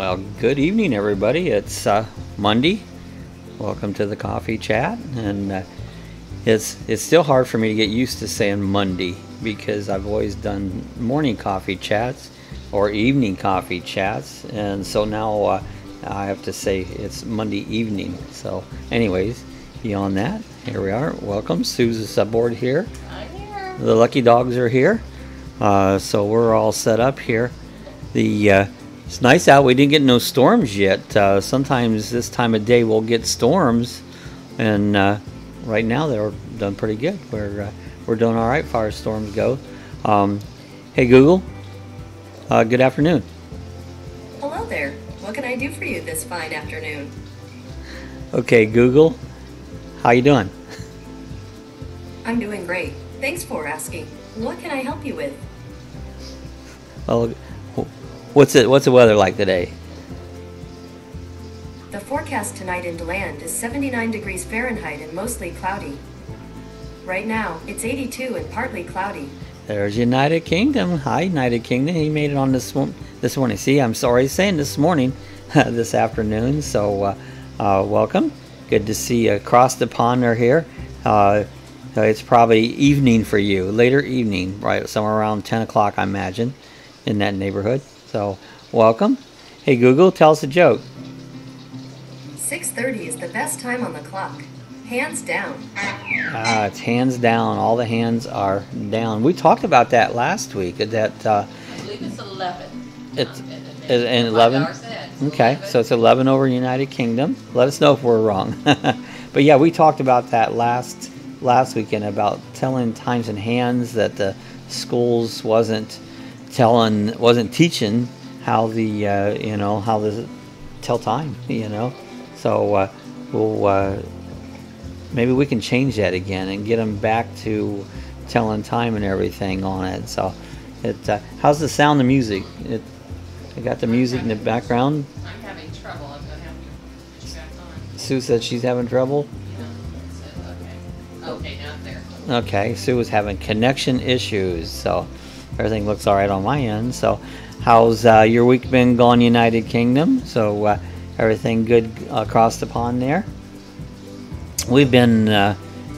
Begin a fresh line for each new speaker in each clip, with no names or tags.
Well, good evening, everybody. It's Monday. Welcome to the coffee chat, and it's still hard for me to get used to saying Monday because I've always done morning coffee chats or evening coffee chats, and so now I have to say it's Monday evening. So, anyways, beyond that, here we are. Welcome, Sue's aboard here.
I'm here.
The lucky dogs are here, so we're all set up here. It's nice out. We didn't get no storms yet. Sometimes this time of day we'll get storms, and right now they're done pretty good. We're doing all right as far as storms go. Hey Google, good afternoon.
Hello there. What can I do for you this fine afternoon?
Okay, Google, how you doing?
I'm doing great. Thanks for asking. What can I help you with?
Well, what's the weather like today?
The forecast tonight in DeLand is 79 degrees Fahrenheit and mostly cloudy. Right now, it's 82 and partly cloudy.
There's United Kingdom. Hi, United Kingdom. He made it on this morning. See, I'm sorry saying this morning, this afternoon. So, welcome. Good to see you across the pond are here. It's probably evening for you, later evening, right? Somewhere around 10 o'clock, I imagine, in that neighborhood. So, welcome. Hey, Google, tell us a joke.
6:30 is the best time on the clock. Hands down.
It's hands down. All the hands are down. We talked about that last week. That
I believe it's 11.
It's 11. Okay, so it's 11 over United Kingdom. Let us know if we're wrong. But yeah, we talked about that last weekend about telling times in hands, that the schools wasn't teaching how how to tell time. So we'll. Maybe we can change that again and get them back to telling time and everything on it. So, how's the sound of music? I got the music in the background.
I'm having trouble. I'm going to have to put you back on.
Sue said she's having trouble.
Yeah. Okay, now there.
Okay, Sue was having connection issues, so everything looks all right on my end. So, how's your week been going, United Kingdom? So, everything good across the pond there? We've been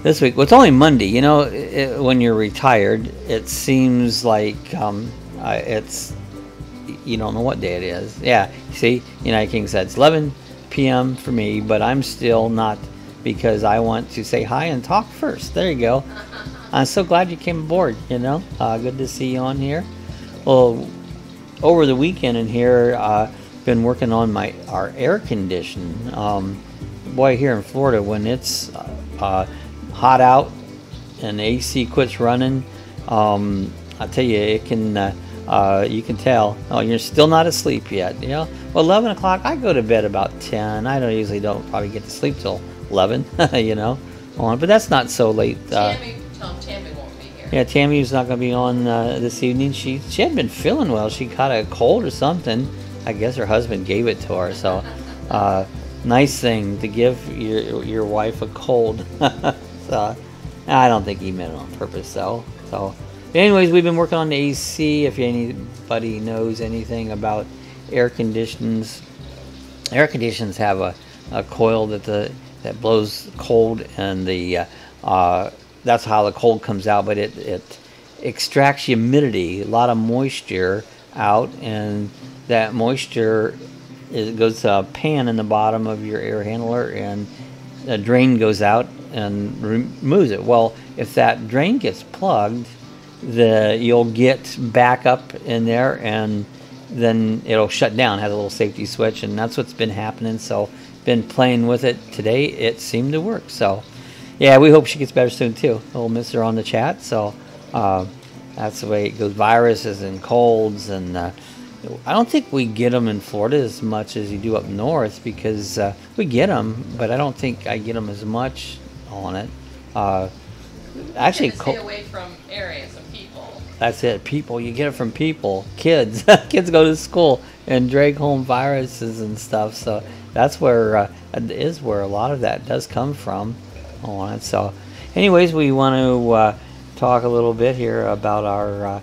this week. Well, it's only Monday. When you're retired, it seems like it's you don't know what day it is. Yeah, see, United King said it's 11 p.m. for me, but I'm still not, because I want to say hi and talk first. There you go. I'm so glad you came aboard. Good to see you on here. Well, over the weekend in here, been working on our air conditioning. Boy, here in Florida, when it's hot out and the AC quits running, I tell you, it can. You can tell. Oh, you're still not asleep yet. Well, 11 o'clock. I go to bed about 10. I don't probably get to sleep till 11. But that's not so late.
Tammy won't be here.
Yeah, Tammy's not going to be on this evening. She hadn't been feeling well. She caught a cold or something. I guess her husband gave it to her. So. Nice thing to give your wife a cold. So, I don't think he meant it on purpose, though. So, anyways, we've been working on the AC. If anybody knows anything about air conditions, air conditions have a coil that blows cold, and that's how the cold comes out. But it extracts humidity, a lot of moisture out, and that moisture. It goes to a pan in the bottom of your air handler, and a drain goes out and removes it. Well, if that drain gets plugged, you'll get back up in there, and then it'll shut down. It has a little safety switch, and that's what's been happening. So, been playing with it today. It seemed to work. So, yeah, we hope she gets better soon too. We'll miss her on the chat. So, that's the way it goes. Viruses and colds and. I don't think we get them in Florida as much as you do up north, because we get them, but I don't think I get them as much on it. Actually,
stay away from areas of people.
That's it. People, you get it from people. Kids, kids go to school and drag home viruses and stuff. So that's where is where a lot of that does come from on it. So, anyways, we want to talk a little bit here about our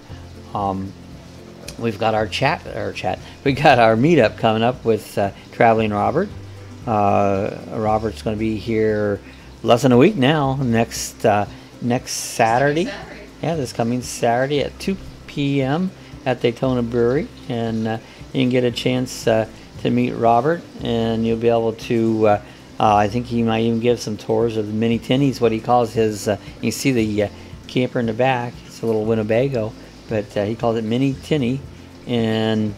we've got our we got our meetup coming up with Traveling Robert. Robert's going to be here less than a week now. Next Saturday. Yeah, this coming Saturday at 2 p.m. at Daytona Brewery, and you can get a chance to meet Robert, and you'll be able to. I think he might even give some tours of the mini tinnies, what he calls his. You see the camper in the back. It's a little Winnebago, but he calls it mini tinny, and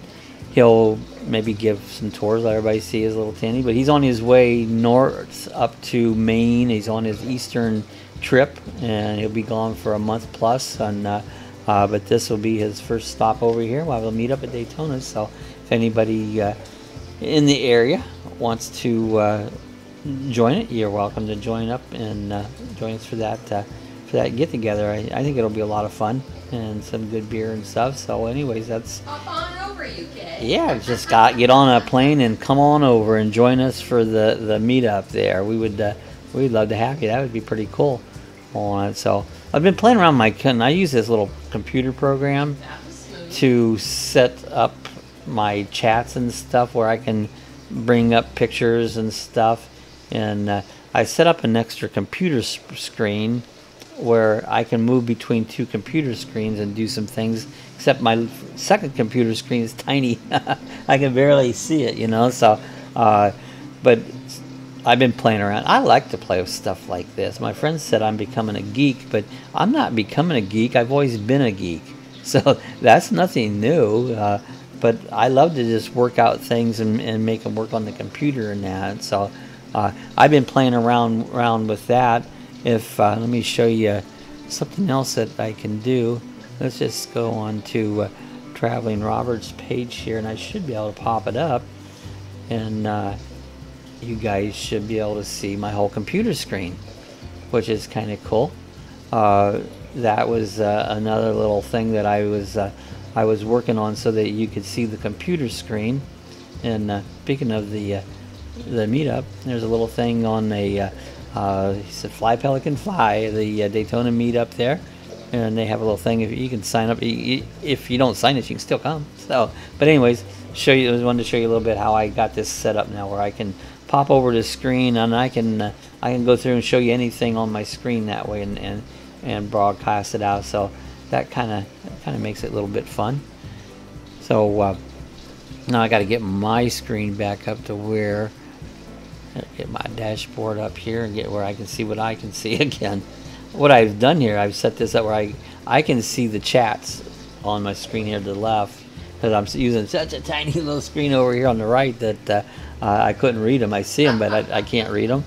he'll maybe give some tours, let everybody see his little tinny. But he's on his way north up to Maine. He's on his eastern trip, and he'll be gone for a month plus. And but this will be his first stop over here while we'll meet up at Daytona. So if anybody in the area wants to join it, you're welcome to join up and join us for that get together. I think it'll be a lot of fun and some good beer and stuff. So anyways, that's
Hop on over, UK.
yeah, just get on a plane and come on over and join us for the meetup there. We'd love to have you. That would be pretty cool on it. So I've been playing around I use this little computer program to set up my chats and stuff where I can bring up pictures and stuff, and I set up an extra computer screen where I can move between two computer screens and do some things, except my second computer screen is tiny. I can barely see it, so but I've been playing around. I like to play with stuff like this. My friend said I'm becoming a geek, but I'm not becoming a geek. I've always been a geek, so that's nothing new. But I love to just work out things and make them work on the computer and that. So I've been playing around with that. Let me show you something else that I can do. Let's just go on to Traveling Robert's page here, and I should be able to pop it up, and you guys should be able to see my whole computer screen, which is kind of cool. That was another little thing that I was working on so that you could see the computer screen. And speaking of the meetup, there's a little thing on he said "Fly Pelican Fly," the Daytona meetup there, and they have a little thing. If you can sign up, if you don't sign it, you can still come. So, but anyways, I wanted to show you a little bit how I got this set up now, where I can pop over the screen and I can go through and show you anything on my screen that way, and broadcast it out. So that kind of makes it a little bit fun. So now I got to get my screen back up to where. Get my dashboard up here and get where I can see what I can see again. What I've done here, I've set this up where I can see the chats on my screen here to the left, because I'm using such a tiny little screen over here on the right that I couldn't read them. I see them, but I can't read them.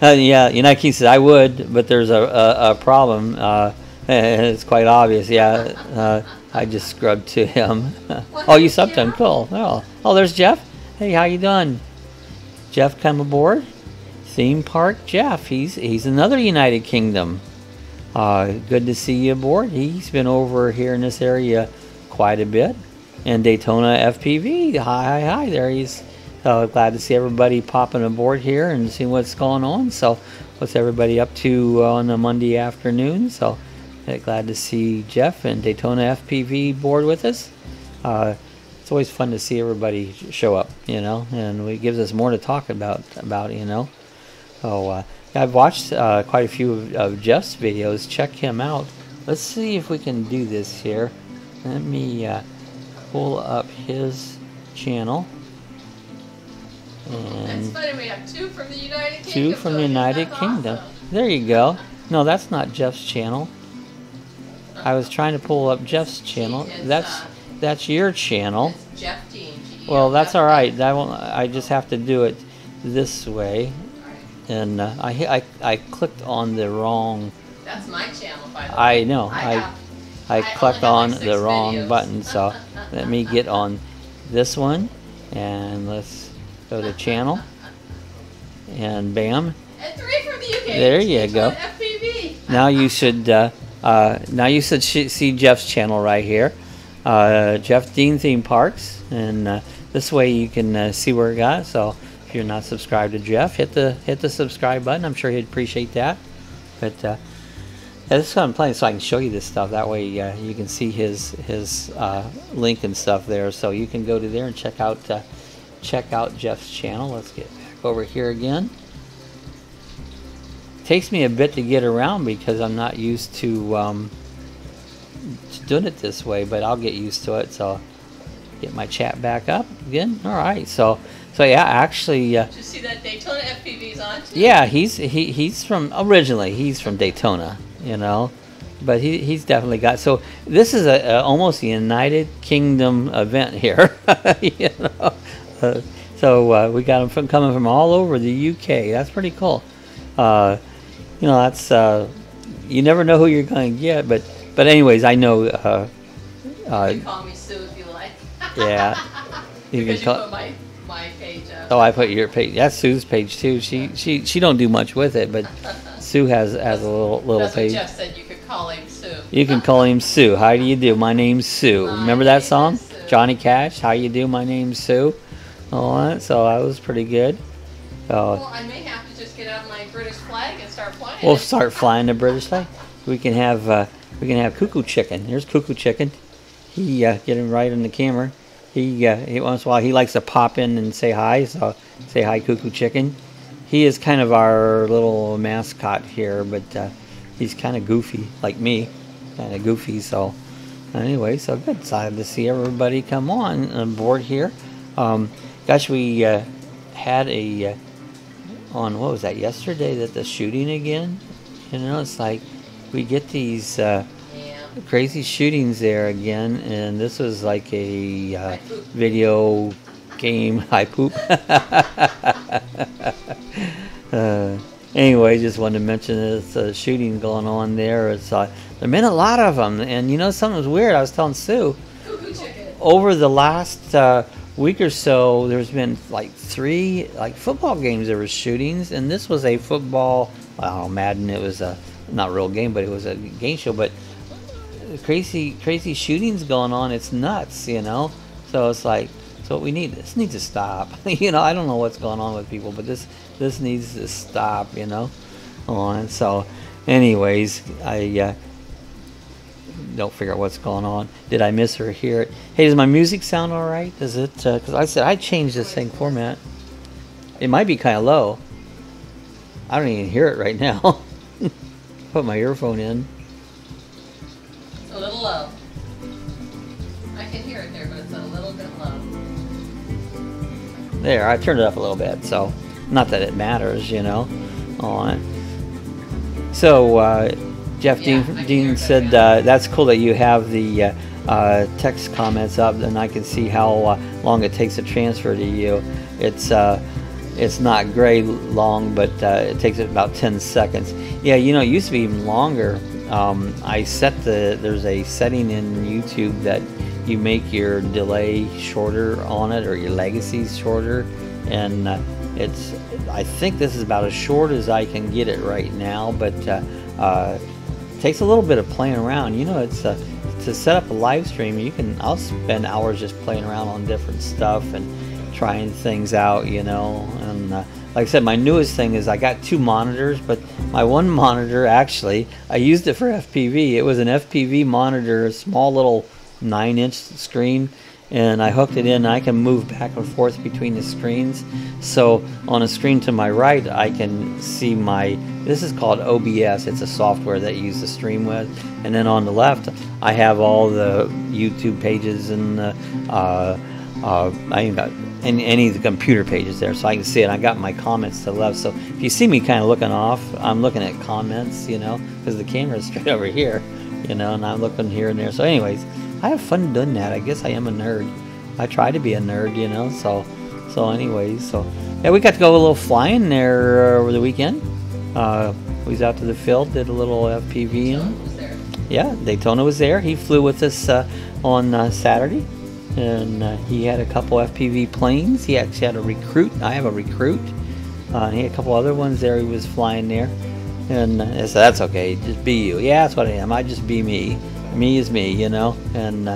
Yeah, Keith said I would, but there's a problem. It's quite obvious. Yeah, I just scrubbed to him. Oh, you subbed him. Cool. Oh, there's Jeff. Hey, how you doing? Jeff come aboard. Theme Park Jeff. He's another United Kingdom. Good to see you aboard. He's been over here in this area quite a bit. And Daytona FPV. Hi there. He's glad to see everybody popping aboard here and see what's going on. So what's everybody up to on a Monday afternoon? So glad to see Jeff and Daytona FPV board with us. It's always fun to see everybody show up, and it gives us more to talk about. So I've watched quite a few of Jeff's videos. Check him out. Let's see if we can do this here. Let me pull up his channel. And
it's funny, we have two from the United Kingdom.
Two from the United Kingdom. Awesome. There you go. No, that's not Jeff's channel. I was trying to pull up Jeff's channel. That's your channel.
It's Jeff Dean.
Well, that's all right. I just have to do it this way, and I clicked on the wrong.
That's my channel, by the way.
I know. I clicked on the wrong button. So let me get on this one, and let's go to channel, and bam.
And 3 from the UK.
There you go.
FPV.
Now you should see Jeff's channel right here. Jeff Dean Theme Parks, and this way you can see where it got. So if you're not subscribed to Jeff, hit the subscribe button. I'm sure he'd appreciate that. But This is what I'm playing, so I can show you this stuff. That way, you can see his link and stuff there. So you can go to there and check out Jeff's channel. Let's get back over here again. Takes me a bit to get around because I'm not used to doing it this way, but I'll get used to it. So get my chat back up again. All right, so yeah, actually.
Did you see that Daytona FPV's on too?
Yeah, he's from originally. He's from Daytona, you know, but he's definitely got. So this is a almost a United Kingdom event here, you know. We got them coming from all over the UK. That's pretty cool. You know, that's you never know who you're going to get, but anyways, I know.
You can call me Sue if you like.
Yeah,
Because you put my page up.
Oh, I put your page. That's Sue's page too. She don't do much with it, but Sue has a little
That's
page.
What Jeff said. You could call him Sue.
You can call him Sue. How do you do? My name's Sue. Remember that song? Johnny Cash. How you do? My name's Sue. All that. So that was pretty good.
Well, I may have to just get out my British flag and start flying.
We'll start flying the British flag. We can have Cuckoo Chicken. Here's Cuckoo Chicken. He get him right in the camera. He once in a while he likes to pop in and say hi. So say hi, Cuckoo Chicken. He is kind of our little mascot here, but he's kind of goofy, like me, kind of goofy. So anyway, so good. Excited to see everybody come on board here. Gosh, we had a on what was that yesterday? That the shooting again. You know, it's like we get these crazy shootings there again, and this was like a video game. I poop. Anyway, just wanted to mention this shooting going on there. It's there been a lot of them, and you know something was weird. I was telling Sue over the last week or so, there's been like 3 football games. There were shootings, and this was a football. Well, Madden. It was a not a real game, but it was a game show. But crazy shootings going on. It's nuts, you know. So it's like, so we need this needs to stop. You know, I don't know what's going on with people, but this needs to stop. You know. And so, anyways, I don't figure out what's going on. Did I miss or hear it? Hey, does my music sound all right? Does it? Because I said I changed this thing format. It might be kind of low. I don't even hear it right now. Put my earphone in.
It's a little low. I can hear it there, but it's a little bit low.
There, I turned it up a little bit, so not that it matters, you know. On so Jeff Dean said that's cool that you have the text comments up, and I can see how long it takes to transfer to you. It's not great long, but it takes about 10 seconds. Yeah, you know, it used to be even longer. I set there's a setting in YouTube that you make your delay shorter on it, or your legacies shorter, and I think this is about as short as I can get it right now, but it takes a little bit of playing around. You know, it's to set up a live stream. I'll spend hours just playing around on different stuff and trying things out, you know. And like I said, my newest thing is I got 2 monitors, but my one monitor, actually I used it for FPV. It was an FPV monitor, a small little 9-inch screen, and I hooked it in, and I can move back and forth between the screens. So on a screen to my right, I can see this is called OBS. It's a software that you use to stream with. And then on the left, I have all the YouTube pages and I even got any of the computer pages there, so I can see it. I got my comments to the left. So if you see me kind of looking off, I'm looking at comments, you know, because the camera is straight over here, you know, and I'm looking here and there. So anyways, I have fun doing that. I guess I am a nerd. I try to be a nerd, you know. So anyways, so yeah, we got to go a little flying there over the weekend. We was out to the field, did a little FPV. Yeah, Daytona was there. He flew with us on Saturday, and he had a couple FPV planes. He actually had a recruit. I have a recruit. He had a couple other ones there. He was flying there, and I said, "That's okay. Just be you." Yeah, that's what I am. I just be me. Me is me, you know. And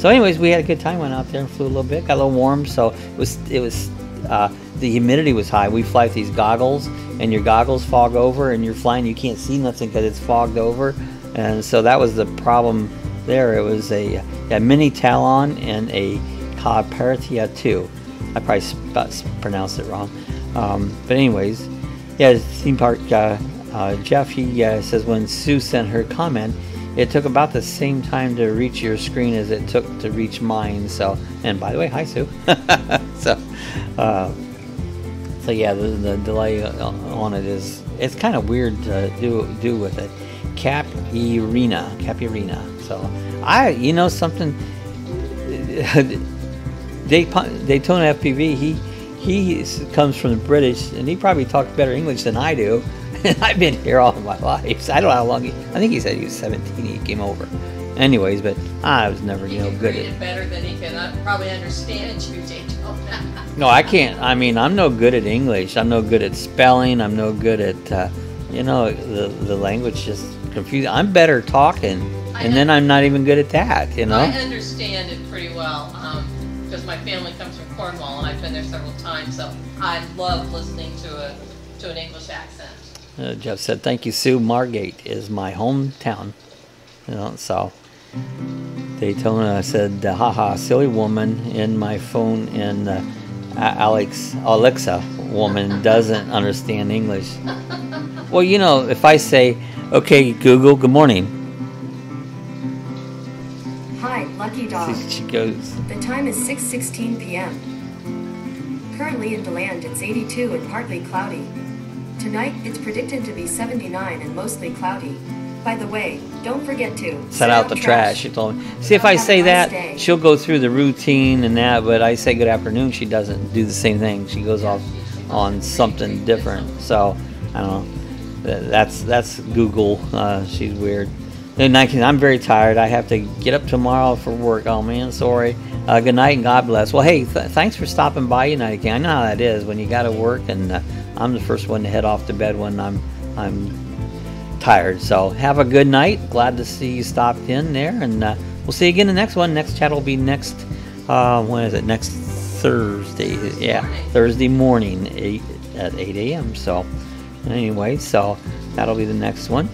so, anyways, we had a good time. Went out there and flew a little bit. Got a little warm, so it was. The humidity was high. We fly with these goggles, and your goggles fog over, and you're flying. You can't see nothing because it's fogged over. and so that was the problem there. It was a mini Talon and a Carpathia 2. I probably pronounced it wrong, but anyways, yeah, theme park. Jeff, he says when Sue sent her comment, it took about the same time to reach your screen as it took to reach mine. So, and by the way, hi Sue. so yeah, the delay on it it's kind of weird to do with it. Capirina. So you know something. Daytona FPV. He comes from the British, and he probably talks better English than I do. And I've been here all of my life. So I don't know how long. I think he said he was 17. He came over. Anyways, but I was never, good at it.
Better than he can probably understand you, Daytona.
No, I can't. I mean, I'm no good at English. I'm no good at spelling. I'm no good at, the language just confusing. I'm better talking, and then I'm not even good at that.
I understand it pretty well because my family comes from Cornwall, and I've been there several times. So I love listening to an English accent.
Jeff said, "Thank you, Sue. Margate is my hometown." So Daytona said, "Haha, silly woman in my phone, and Alexa woman doesn't understand English." Well, if I say, "Okay, Google, good morning."
Hi, Lucky Dog.
She goes.
The time is 6:16 p.m. Currently in DeLand, it's 82 and partly cloudy. Tonight, it's predicted to be 79 and mostly cloudy. By the way, don't forget to
set out the trash. She told me. See, if I say that, she'll go through the routine and that, but I say good afternoon, she doesn't do the same thing. She goes off on something different. So, I don't know. That's Google. She's weird. And I'm very tired. I have to get up tomorrow for work. Oh, man, sorry. Good night and God bless. Well, hey, thanks for stopping by United King. I know how that is when you got to work, and I'm the first one to head off to bed when I'm tired. So have a good night. Glad to see you stopped in there, and we'll see you again in the next one. Next chat will be next. When is it? Next Thursday. Yeah, Thursday morning at 8 a.m. So anyway, so that'll be the next one.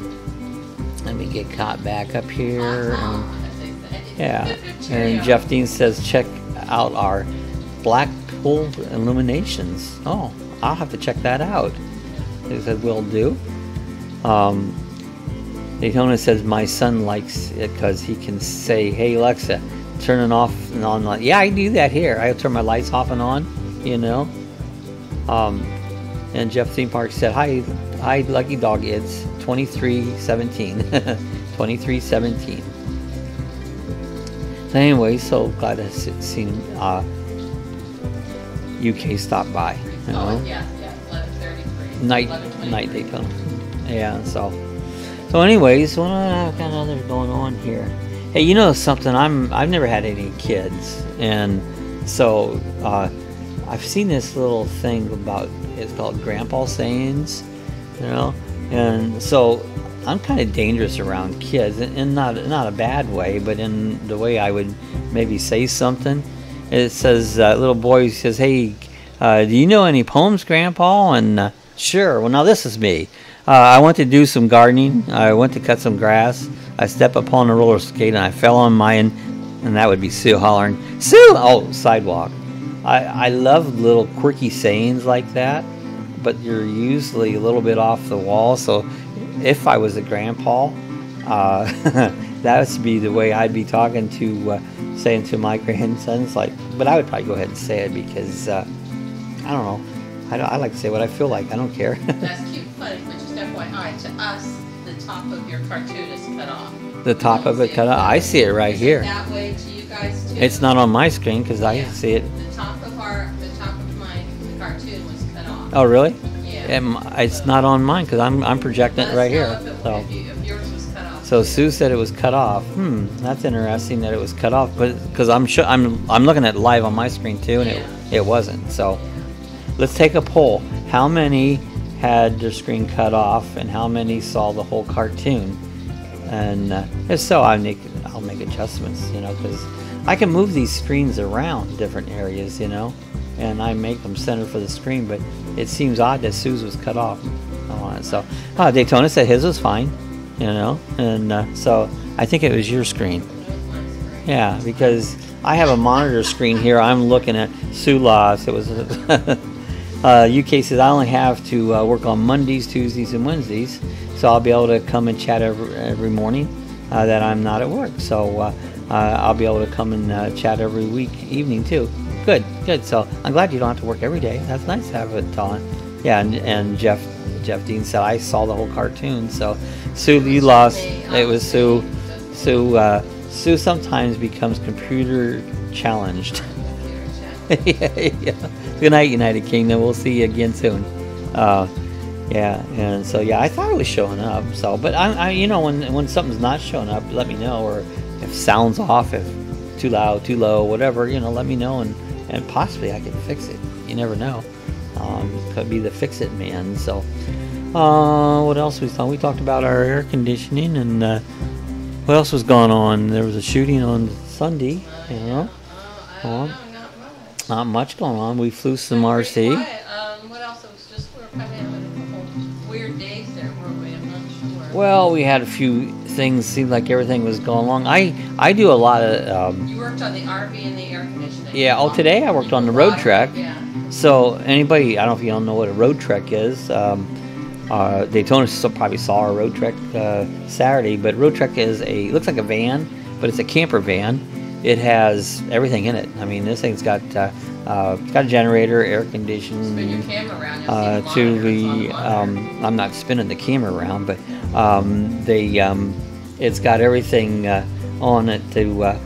Let me get caught back up here. Yeah, and Jeff Dean says check out our Blackpool illuminations. Oh, I'll have to check that out. He said will do. Daytona says my son likes it because he can say, "Hey Alexa, turn it off and on." Yeah, I do that here. I turn my lights off and on. And Jeff Theme Park said, "Hi, Lucky Dog. It's 2317." 2317. So anyway, so glad to see UK stop by.
Oh yeah, 11:33.
Night Daytona. Yeah, so anyways, what kind of other going on here? Hey, something? I've never had any kids, and so I've seen this little thing about, it's called grandpa sayings, and so I'm kind of dangerous around kids, and not a bad way, but in the way I would maybe say something. It says, little boy says, "Hey, do you know any poems, Grandpa?" And sure. Well, now this is me. I went to do some gardening. I went to cut some grass. I stepped upon a roller skate and I fell on mine, and that would be Sue hollering, "Sue!" Oh, sidewalk. I love little quirky sayings like that, but you're usually a little bit off the wall. So if I was a grandpa, that would be the way I'd be talking to, saying to my grandsons. But I would probably go ahead and say it because I don't know. I like to say what I feel like. I don't care.
That's cute, funny, but just FYI, to us, the top of your cartoon is cut off.
The top of it cut off? I see it right here.
That way to you guys too.
It's not on my screen because I see it.
The top of my cartoon was cut off.
Oh, really?
Yeah.
It's not on mine because I'm projecting it right here.
If yours was cut off.
So Sue said it was cut off. That's interesting that it was cut off, but because I'm looking at it live on my screen too, and it wasn't. So let's take a poll. How many had their screen cut off, and how many saw the whole cartoon? And if so, I'll make adjustments, because I can move these screens around different areas, and I make them center for the screen. But it seems odd that Sue's was cut off. So Daytona said his was fine. you know. And so I think it was your screen. Yeah, because I have a monitor screen here. I'm looking at Sue lost. It was UK says I only have to work on Mondays, Tuesdays, and Wednesdays, so I'll be able to come and chat every morning that I'm not at work. So I'll be able to come and chat every week evening too. Good. So I'm glad you don't have to work every day. That's nice to have it on. Yeah, and Jeff Dean said I saw the whole cartoon. So Sue, you lost. It was Sue. Sue sometimes becomes computer challenged. Yeah. Good night, United Kingdom. We'll see you again soon. Yeah, and so I thought it was showing up. So, but I you know, when something's not showing up, let me know. Or if sound's off, if too loud, too low, whatever, you know, let me know, and possibly I can fix it. You never know. Could be the fix it man. So, what else we saw? We talked about our air conditioning, and what else was going on? There was a shooting on Sunday. You know. Not much going on. We flew some RC.
What else? It was just we were kind of having a couple weird days there, weren't we? I'm not sure.
Well, we had a few things. Seemed like everything was going along. I do a lot of.
You worked on the RV and the air conditioning.
Yeah. Oh, today I worked on the Roadtrek.
Yeah.
So anybody, I don't know if you don't know what a Roadtrek is. Daytona probably saw our Roadtrek Saturday, but Roadtrek is looks like a van, but it's a camper van. It has everything in it. I mean, this thing's got it's got a generator, air conditioning.
Spin your camera around.
To the I'm not spinning the camera around, but it's got everything on it to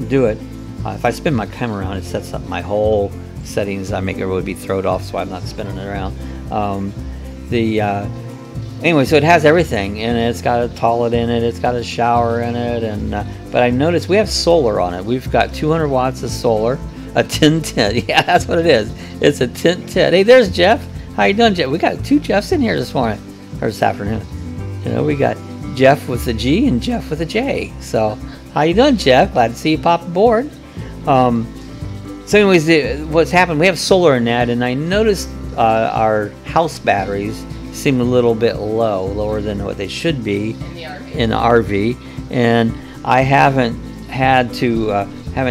do it. If I spin my camera around, it sets up my whole settings. I make it would be thrown off, so I'm not spinning it around. Anyway, so it has everything, and it's got a toilet in it, it's got a shower in it, and but I noticed we have solar on it. We've got 200 watts of solar, a tin tent. Yeah, that's what it is. It's a tent. Hey, there's Jeff. How you doing, Jeff? We got two Jeffs in here this morning, or this afternoon. You know, we got Jeff with a G and Jeff with a J. So, how you doing, Jeff? Glad to see you pop aboard. So anyways, what's happened, we have solar in that, and I noticed our house batteries seem a little bit lower than what they should be in the RV. And I haven't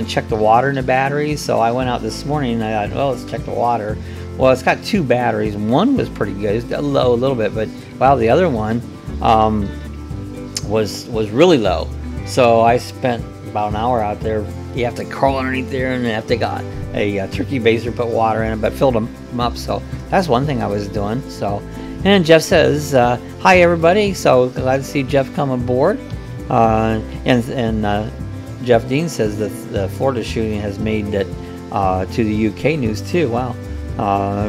checked the water in the batteries, so I went out this morning and I thought, well, let's check the water. Well, it's got two batteries. One was pretty good, it's low a little bit, but wow, the other one was really low. So I spent about an hour out there. You have to crawl underneath there, and have to got a turkey baster, put water in it, but filled them up. So that's one thing I was doing. So, and Jeff says, "Hi everybody." So glad to see Jeff come aboard. And Jeff Dean says that the Florida shooting has made it to the UK news too. Wow,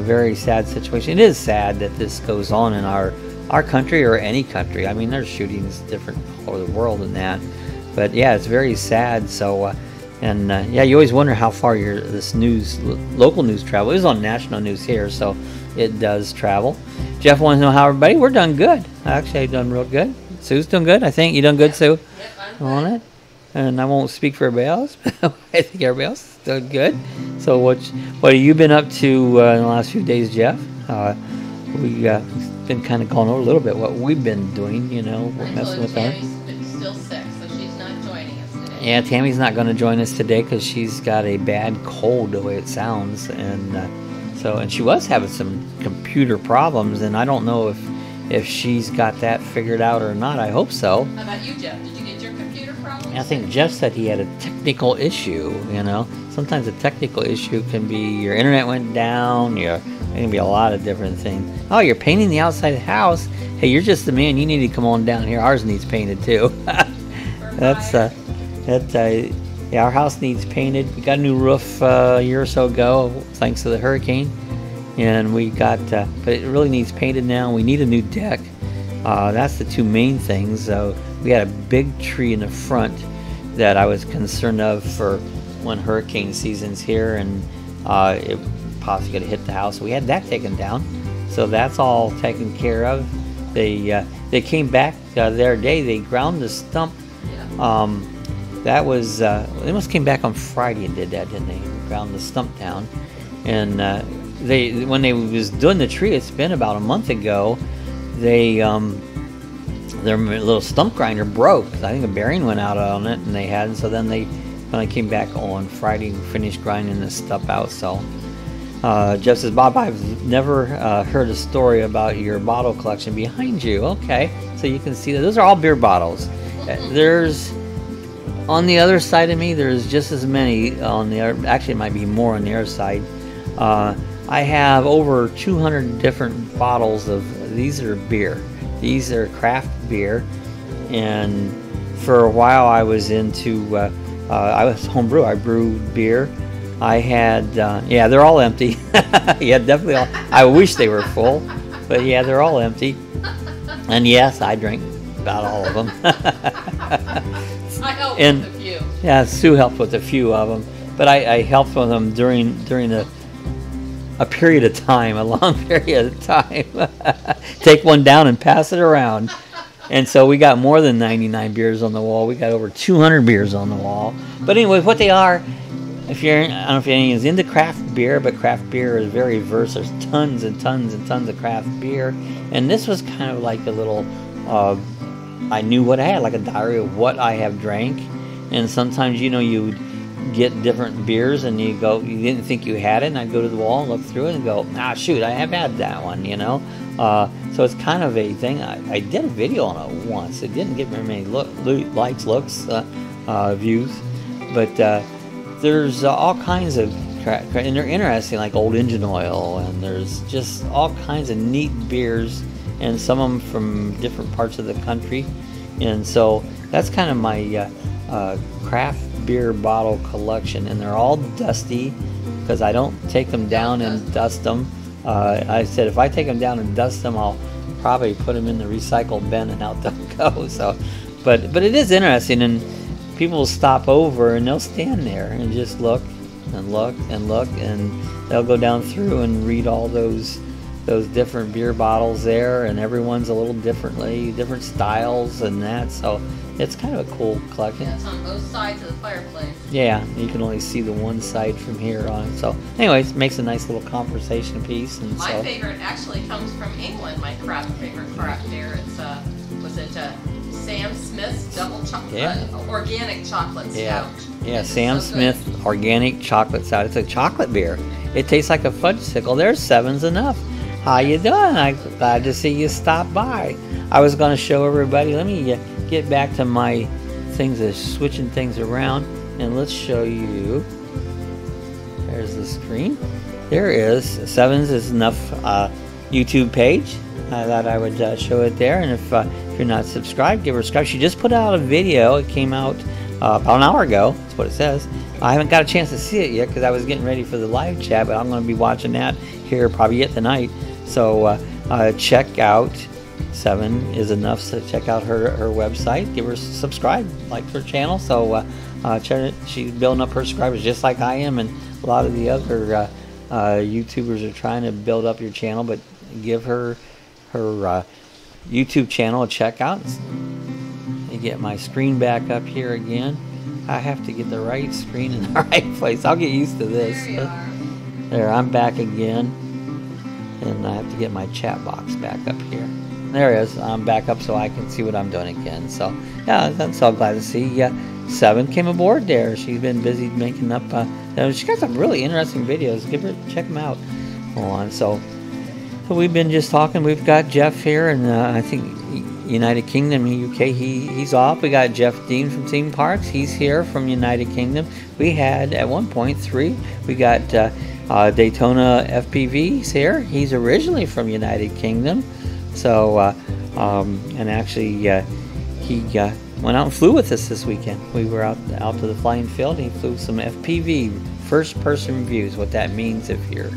very sad situation. It is sad that this goes on in our country or any country. I mean, there's shootings different all over the world and that. But yeah, it's very sad. So, yeah, you always wonder how far this news, local news travel. It was on national news here, so it does travel. Jeff wants to know how everybody. We're done good. Actually, I've done real good. Sue's doing good. I think you done good, Sue.
Yep, I'm good.
On it. And I won't speak for everybody else. I think everybody else is doing good. So what have you been up to in the last few days, Jeff? We've been kind of going over a little bit what we've been doing. You know, we're messing with her.
Tammy's still sick, so she's not joining us today.
Yeah, Tammy's not going to join us today because she's got a bad cold, the way it sounds, and she was having some computer problems, and I don't know if she's got that figured out or not. I hope so.
How about you, Jeff? Did you get your computer problems?
I think Jeff said he had a technical issue. You know, sometimes a technical issue can be your internet went down. It can be a lot of different things. Oh, you're painting the outside of the house. Hey, you're just the man. You need to come on down here. Ours needs painted too. Yeah, our house needs painted. We got a new roof a year or so ago, thanks to the hurricane, and we got, but it really needs painted now. We need a new deck. That's the two main things. We had a big tree in the front that I was concerned of for when hurricane season's here, and it possibly could hit the house. We had that taken down, so that's all taken care of. They came back the other day. They ground the stump. That was they must came back on Friday and did that, didn't they? Ground the stump down, and when they was doing the tree, it's been about a month ago. They their little stump grinder broke. I think a bearing went out on it, and they had. So then they finally came back on Friday and finished grinding the stuff out. So Jeff says, Bob, I've never heard a story about your bottle collection behind you. Okay, so you can see that those are all beer bottles. There's on the other side of me. There's just as many on the other. Actually, it might be more on the other side. I have over 200 different bottles of these are beer. These are craft beer, and for a while I was into I was homebrew. I brewed beer. I had yeah, they're all empty. Yeah, definitely all. I wish they were full, but yeah, they're all empty. And yes, I drank about all of them.
I helped
and
with a few.
yeah, Sue helped with a few of them, but I helped with them during a period of time, a long period of time. Take one down and pass it around. And so we got more than 99 beers on the wall. We got over 200 beers on the wall. But anyway, what they are, if you're, I don't know if anyone is into craft beer, but craft beer is very diverse. There's tons and tons and tons of craft beer. And this was kind of like a little, I knew what I had, like a diary of what I have drank. And sometimes, you know, you get different beers and you go, you didn't think you had it, and I'd go to the wall and look through it and go, shoot, I have had that one, you know. So it's kind of a thing. I did a video on it once. It didn't get very many likes, views, but there's all kinds of and they're interesting, like old engine oil, and there's just all kinds of neat beers, and some of them from different parts of the country. And so that's kind of my craft beer bottle collection, and they're all dusty because I don't take them down and dust them. I said if I take them down and dust them, I'll probably put them in the recycle bin and out they'll go. So, but it is interesting, and people will stop over and they'll stand there and just look and look and look, and they'll go down through and read all those different beer bottles there, and everyone's a little different styles and that. So it's kind of a cool collection.
Yeah, it's on both sides of the fireplace.
Yeah, you can only see the one side from here on it. So anyways, it makes a nice little conversation piece. And
My
so
favorite actually comes from England. My favorite craft beer. It's Sam Smith's double chocolate, organic chocolate stout.
Yeah,
It's
Sam
so
Smith
good.
organic chocolate stout. It's a chocolate beer. It tastes like a fudgesicle. There's Seven's enough. How you doing? I'm glad to see you stop by. I was going to show everybody. Let me get back to my things of switching things around, and let's show you. There's the screen. There is Seven's is enough YouTube page. I thought I would show it there, and if you're not subscribed, give her a subscribe. She just put out a video. It came out about an hour ago. That's what it says. I haven't got a chance to see it yet because I was getting ready for the live chat, but I'm going to be watching that here probably yet tonight. So check out Seven is Enough. So check out her website. Give her a subscribe, like her channel. So she's building up her subscribers just like I am, and a lot of the other YouTubers are trying to build up your channel. But give her YouTube channel a check out. Let me get my screen back up here again. I have to get the right screen in the right place. I'll get used to this.
There you are.
There, I'm back again. And I have to get my chat box back up here. There it is. I'm back up so I can see what I'm doing again. So, yeah, I'm so glad to see Seven came aboard there. She's been busy making up. She's got some really interesting videos. Check them out. So we've been just talking. We've got Jeff here, and I think United Kingdom, UK, he's off. We got Jeff Dean from Theme Parks. He's here from United Kingdom. We had, at one point, 3. We got Daytona FPV's here. He's originally from United Kingdom. So, and actually, he went out and flew with us this weekend. We were out to the flying field. He flew some FPV, first-person views, what that means if you're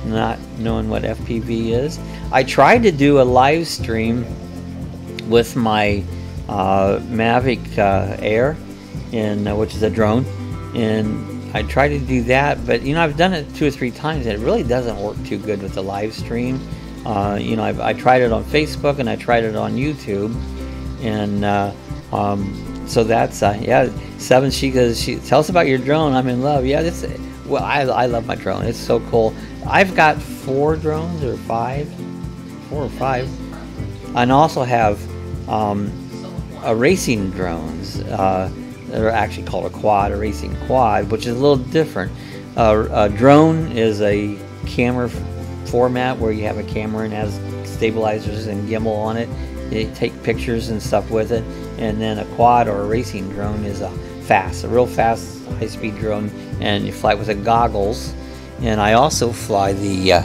not knowing what FPV is. I tried to do a live stream with my Mavic Air, which is a drone, and I tried to do that, but I've done it 2 or 3 times, and it really doesn't work too good with the live stream. I tried it on Facebook and I tried it on YouTube, and so that's Seven. She goes, tell us about your drone. I'm in love. Yeah, I love my drone. It's so cool. I've got 4 drones or 5, 4 or 5, and also have racing drones. They're actually called a quad, a racing quad, which is a little different. A drone is a camera format where you have a camera and has stabilizers and gimbal on it. You take pictures and stuff with it. And then a quad or a racing drone is a real fast, high-speed drone, and you fly it with the goggles. And I also fly the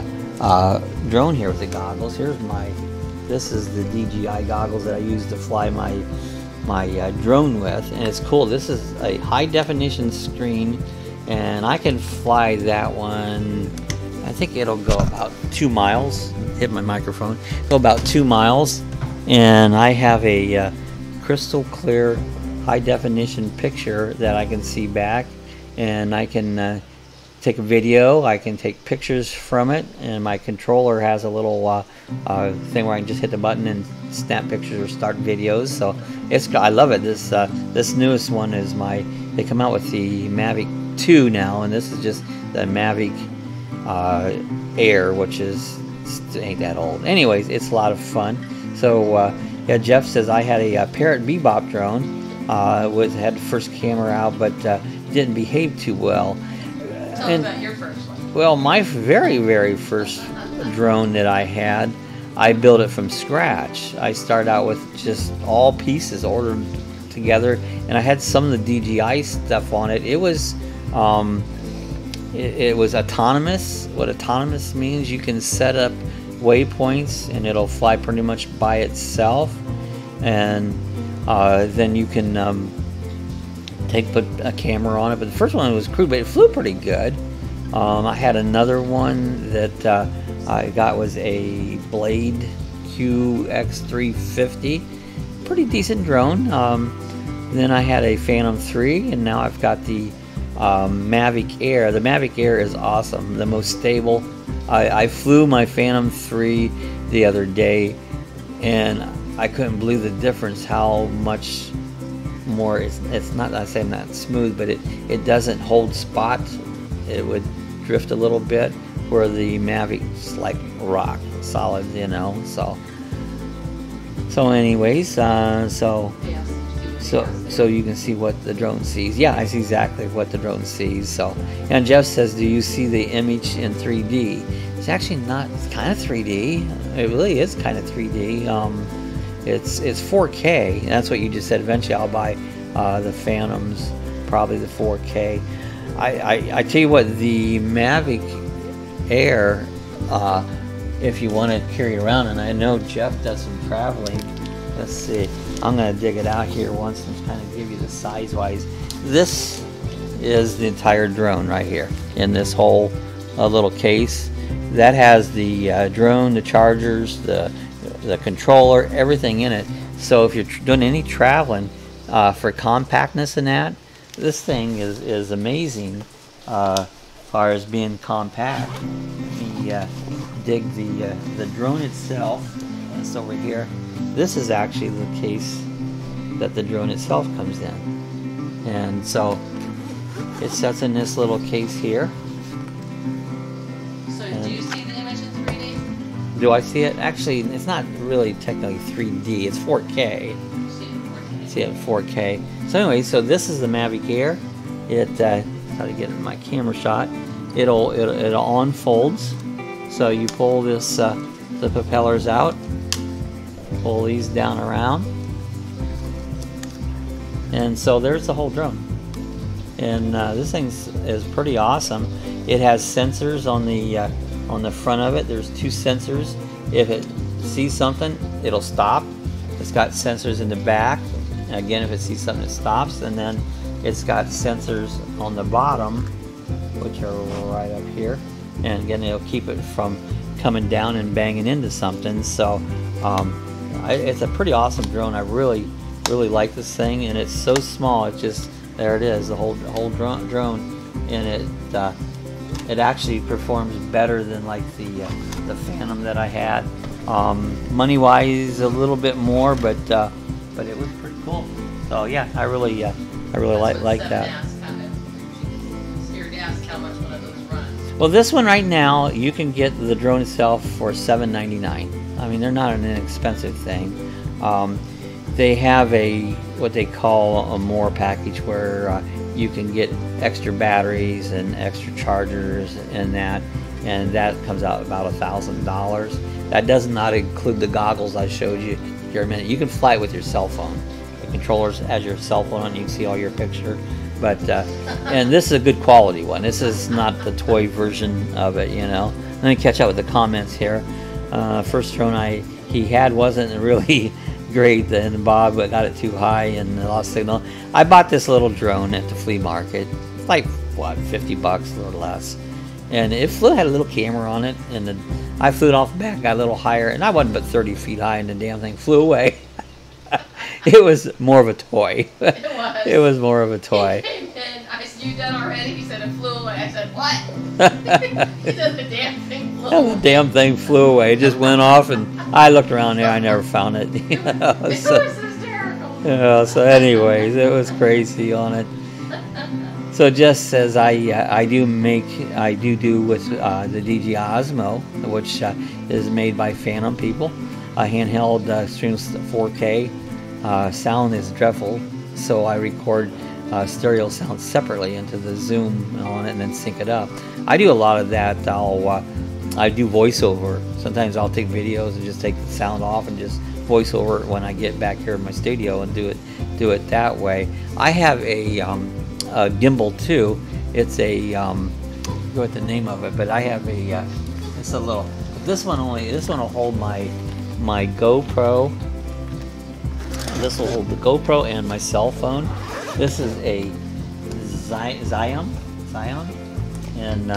drone here with the goggles. This is the DJI goggles that I use to fly my drone with, and it's cool. This is a high-definition screen, and I can fly that one. I think it'll go about 2 miles. Hit my microphone. Go about 2 miles, and I have a crystal clear, high-definition picture that I can see back, and I can take a video. I can take pictures from it, and my controller has a little thing where I can just hit the button and snap pictures or start videos. So I love it. This newest one is they come out with the Mavic 2 now, and this is just the Mavic Air, which ain't that old. Anyways, it's a lot of fun. So yeah, Jeff says I had a Parrot Bebop drone. Had the first camera out, but didn't behave too well.
Tell me about your first one.
Well, my very, very first drone that I had, I built it from scratch. I started out with just all pieces ordered together, and I had some of the DJI stuff on it. It was autonomous. What autonomous means, you can set up waypoints and it'll fly pretty much by itself, and then you can put a camera on it. But the first one was crude, but it flew pretty good. I had another one that I got, was a Blade QX350, pretty decent drone. Then I had a Phantom 3, and now I've got the Mavic Air. The Mavic Air is awesome, the most stable. I flew my Phantom 3 the other day, and I couldn't believe the difference how much more it's not, I say not smooth, but it doesn't hold spot. It would drift a little bit, where the Mavic's like rock solid, you know. So anyways, so you can see what the drone sees. Yeah, I see exactly what the drone sees. So, and Jeff says, do you see the image in 3D? It's actually not. It's kind of 3D. It really is kind of 3D. It's 4K. That's what you just said. Eventually, I'll buy the Phantoms, probably the 4K. I tell you what, the Mavic Air, if you want to carry it around, and I know Jeff does some traveling. Let's see. I'm going to dig it out here once and kind of give you the size-wise. This is the entire drone right here in this whole little case. That has the drone, the chargers, the controller, everything in it. So if you're doing any traveling for compactness and that, this thing is amazing as far as being compact. Let me dig the drone itself. It's over here. This is actually the case that the drone itself comes in, and so it sets in this little case here.
So do you see the image in 3D?
Do I see it? Actually, it's not really technically 3D. It's 4K.
You see it in 4K?
See it in 4K. So anyway, so this is the Mavic Air. How to get it in my camera shot. It unfolds. So you pull this the propellers out. Pull these down around, and so there's the whole drone. And this thing is pretty awesome. It has sensors on the front of it. There's 2 sensors. If it sees something, it'll stop. It's got sensors in the back. Again, if it sees something, it stops. And then it's got sensors on the bottom, which are right up here. And again, it'll keep it from coming down and banging into something. So it's a pretty awesome drone. I really like this thing, and it's so small. It's just, there it is, the whole drone, and it actually performs better than like the Phantom that I had. Money wise, a little bit more, but it was pretty cool. So yeah, I really like that.
Scared to ask how much one of those runs.
Well, this one right now, you can get the drone itself for $7.99. I mean, they're not an inexpensive thing. they have what they call a more package where you can get extra batteries and extra chargers and that comes out about $1,000. That does not include the goggles I showed you here a minute. You can fly it with your cell phone. The controllers has your cell phone on, you can see all your picture. But and this is a good quality one. This is not the toy version of it, you know. Let me catch up with the comments here. First drone he had wasn't really great, and Bob got it too high and lost signal. I bought this little drone at the flea market. It's like what, $50 or less. And it had a little camera on it, and I flew it off the back, got a little higher, and I wasn't but 30 feet high, and the damn thing flew away. It was more of a toy.
It was.
It was more of a toy.
He came in, I said, "You done already?" He said, "It flew away." I said, "What?" He said, "The damn thing flew away."
The damn thing flew away. It just went off, and I looked around there. I never found it.
It was hysterical.
Yeah. So, anyways, it was crazy on it. So Jess says I do with the DJI Osmo, which is made by Phantom people. Handheld streams 4K. Sound is dreadful, so I record stereo sound separately into the Zoom on it and then sync it up. I do a lot of that. I do voiceover. Sometimes I'll take videos and just take the sound off and just voice over it when I get back here in my studio and do it that way. I have a gimbal too. It's I forget what the name of it, but I have it's a little. This one will hold my GoPro. This will hold the GoPro and my cell phone. This is a Zion, and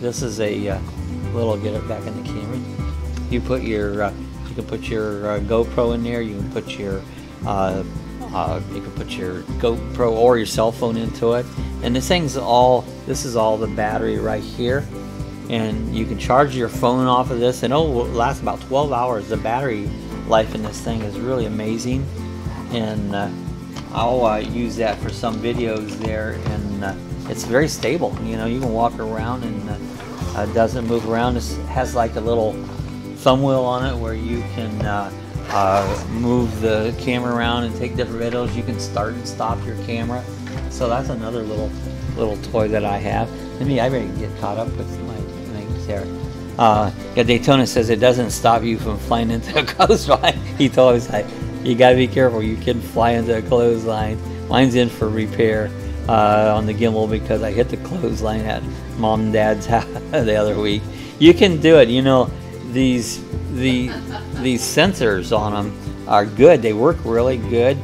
this is a little. Get it back in the camera. You put your you can put your GoPro in there. You can put your GoPro or your cell phone into it. And this is all the battery right here. And you can charge your phone off of this, and it will last about 12 hours. The battery life in this thing is really amazing. And I'll use that for some videos there, and it's very stable. You know, you can walk around and it doesn't move around. It has like a little thumb wheel on it where you can move the camera around and take different videos. You can start and stop your camera. So that's another little toy that I have. I better get caught up with my things here. Yeah, Daytona says it doesn't stop you from flying into a clothesline. He told us, you got to be careful. You can fly into a clothesline. Mine's in for repair on the gimbal because I hit the clothesline at Mom and Dad's house the other week. You can do it. You know, these sensors on them are good. They work really good,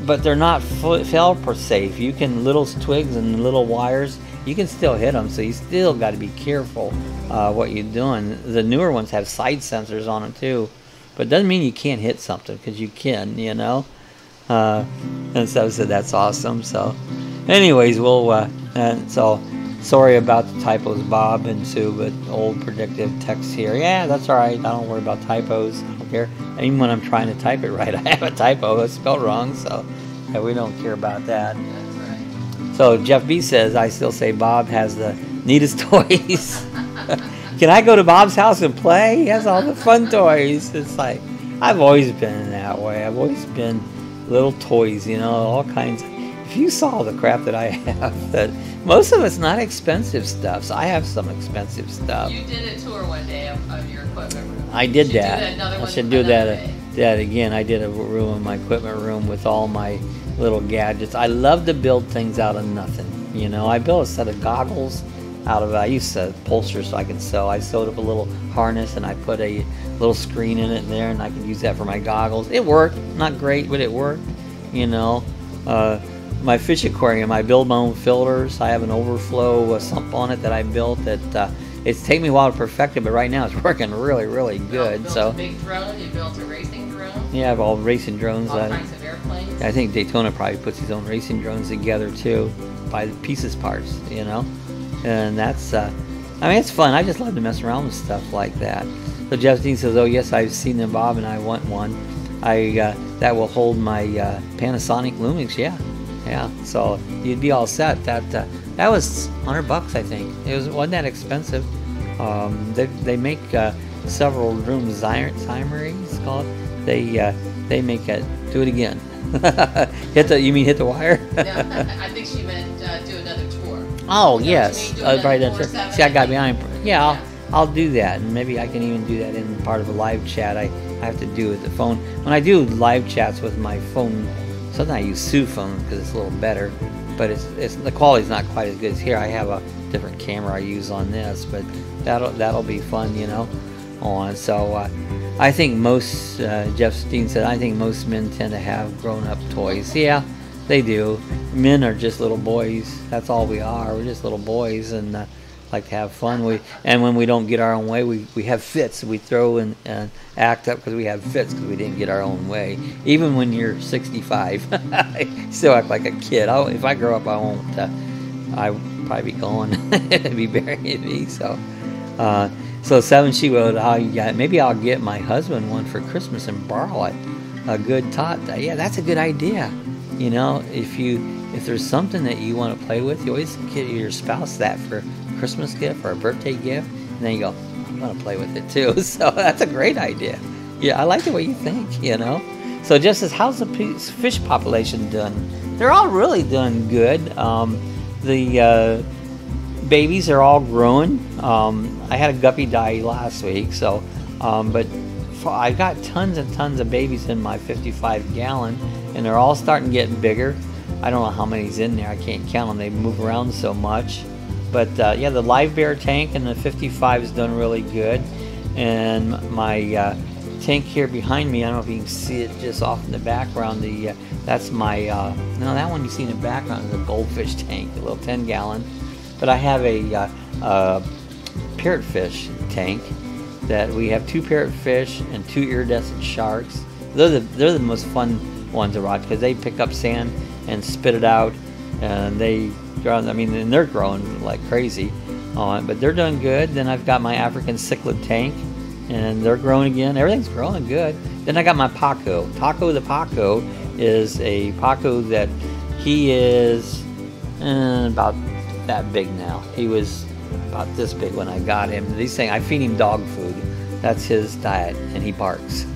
but they're not fail-proof safe. You can little twigs and little wires. You can still hit them, so you still got to be careful what you're doing. The newer ones have side sensors on them too. But it doesn't mean you can't hit something, because you can, you know. And so that's awesome. So, anyways, so sorry about the typos, Bob and Sue, but old predictive text here. Yeah, that's all right. I don't worry about typos. I don't care. And even when I'm trying to type it right, I have a typo. It's spelled wrong. So, yeah, we don't care about that.
That's right.
So Jeff B says, I still say Bob has the neatest toys. Can I go to Bob's house and play? He has all the fun toys. It's like, I've always been that way. I've always been little toys, you know, all kinds. If you saw the crap that I have, that most of it's not expensive stuff. So I have some expensive stuff.
You did a tour one day of your equipment room.
I did that.
I
should do that again. I did a room in my equipment room with all my little gadgets. I love to build things out of nothing. You know, I built a set of goggles out of, I used to upholster so I could sew. I sewed up a little harness and I put a little screen in it there, and I could use that for my goggles. It worked. Not great, but it worked. You know, my fish aquarium, I build my own filters. I have an overflow sump on it that I built that it's taken me a while to perfect it, but right now it's working really, really good.
You built a big drone, you built a racing drone.
Yeah, I have all racing drones.
All kinds of airplanes.
I think Daytona probably puts his own racing drones together too, by the pieces parts, you know. And that's, I mean, it's fun. I just love to mess around with stuff like that. So Jeff Dean says, oh yes, I've seen them, Bob, and I want one. That will hold my Panasonic Lumix. Yeah. So you'd be all set. That was $100, I think. Wasn't that expensive. They make several room Zimeries, called. They make it Do it again. You mean hit the wire?
No, I think she meant do another tour.
Oh,
Is that
yes.
what you mean? Do
Right,
another
that's
tour,
right. See, I got behind. Yeah,
Yeah.
I'll do that, and maybe I can even do that in part of a live chat. I have to do with the phone. When I do live chats with my phone, sometimes I use Sue phone because it's a little better, but it's the quality's not quite as good as here. I have a different camera I use on this, but that'll be fun, you know. So I think most Jeff Steen said I think most men tend to have grown-up toys. Yeah, they do. Men are just little boys. That's all we are. We're just little boys, and like to have fun. And when we don't get our own way, we have fits. We throw and act up because we have fits because we didn't get our own way. Even when you're 65, I still act like a kid. If I grow up, I won't. I will probably be gone and be burying me. So 7, she wrote, maybe I'll get my husband one for Christmas and borrow it. A good thought. Yeah, that's a good idea. You know, if there's something that you want to play with, you always get your spouse that for a Christmas gift or a birthday gift, and then you go, I want to play with it too. So that's a great idea. Yeah, I like the way you think, you know. So just as how's the fish population doing? They're all really doing good. The babies are all growing. I had a guppy die last week, so but I got tons and tons of babies in my 55 gallon, and they're all starting to get bigger. I don't know how many's in there. I can't count them. They move around so much. But yeah, the live bear tank and the 55 is done really good. And my tank here behind me, I don't know if you can see it just off in the background. That's my no, that one you see in the background is a goldfish tank, a little 10 gallon. But I have a parrotfish tank that we have 2 parrotfish and 2 iridescent sharks. They're the most fun ones to watch because they pick up sand and spit it out, and and they're growing like crazy. But they're doing good. Then I've got my African cichlid tank, and they're growing again. Everything's growing good. Then I got my Paco. Taco the Paco is a Paco that he is about that big now. He was about this big when I got him. These things, I feed him dog food. That's his diet, and he barks.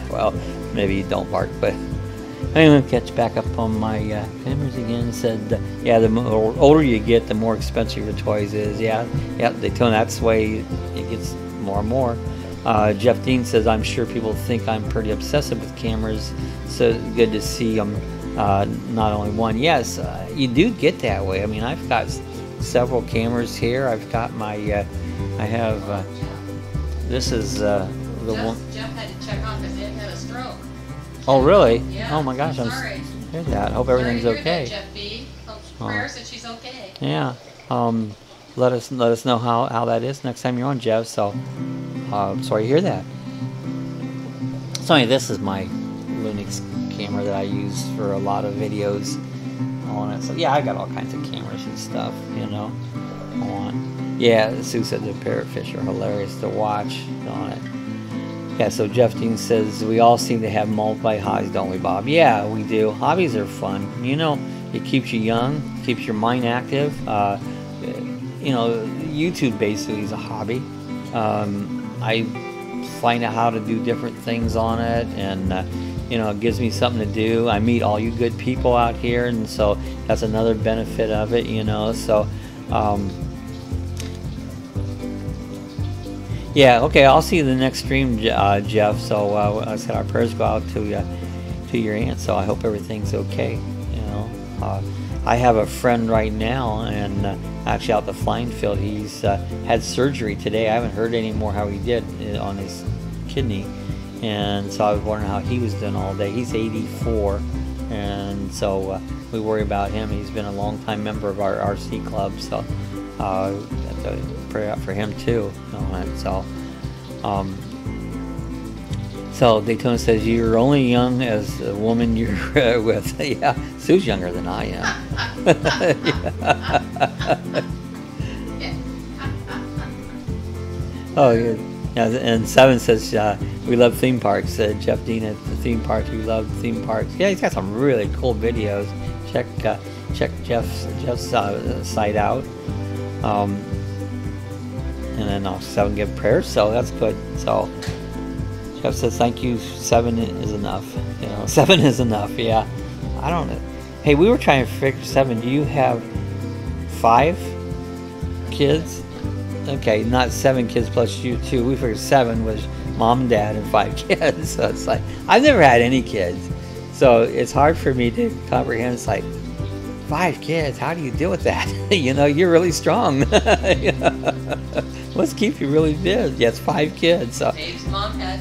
Well, maybe he don't bark, but I'm going to catch back up on my cameras again. It said, yeah, the older you get, the more expensive your toys is. Yeah, they tell me that's the way it gets more and more. Jeff Dean says, I'm sure people think I'm pretty obsessive with cameras, so it's good to see them, not only one. Yes, you do get that way. I mean, I've got several cameras here. I've got my, this is the one.
Jeff had to check off because he had a stroke.
Oh, really?
Yeah.
Oh my gosh, I'm
sorry.
Hear that. I hope everything's
Sorry to hear
okay.
that, Jeff B. Prayers that she's okay.
Yeah. Let us know how that is next time you're on, Jeff. So, sorry to hear that. So anyway, this is my Lunix camera that I use for a lot of videos on it. So yeah, I got all kinds of cameras and stuff, you know. Yeah, Sue said the parrotfish are hilarious to watch on it. Yeah, so Jeff Dean says, we all seem to have multiple hobbies, don't we, Bob? Yeah, we do. Hobbies are fun. You know, it keeps you young, keeps your mind active. You know, YouTube basically is a hobby. I find out how to do different things on it, and you know, it gives me something to do. I meet all you good people out here, and so that's another benefit of it, you know. So yeah, okay, I'll see you the next stream, Jeff. So I said our prayers go out to your aunt, so I hope everything's okay, you know. I have a friend right now, and actually out the flying field, he's had surgery today. I haven't heard any more how he did on his kidney, and so I was wondering how he was doing all day. He's 84, and so we worry about him. He's been a long-time member of our RC club, so I have to pray out for him too. So Daytona says, you're only young as a woman you're with. Yeah, Sue's younger than I am. Oh, yeah. And 7 says, we love theme parks. Jeff Dean at the theme park, we love theme parks. Yeah, he's got some really cool videos. Check Jeff's site out. And then 7 give prayers, so that's good. So Jeff says, thank you, 7 is enough. 7 is enough, yeah. I don't know. Hey, we were trying to figure 7. Do you have 5 kids? Okay, not 7 kids plus you 2. We figured 7 was mom and dad and 5 kids. So it's like, I've never had any kids. So it's hard for me to comprehend. It's like, 5 kids, how do you deal with that? You're really strong. Let's keep you really busy. Yes, 5 kids. So.
Dave's mom had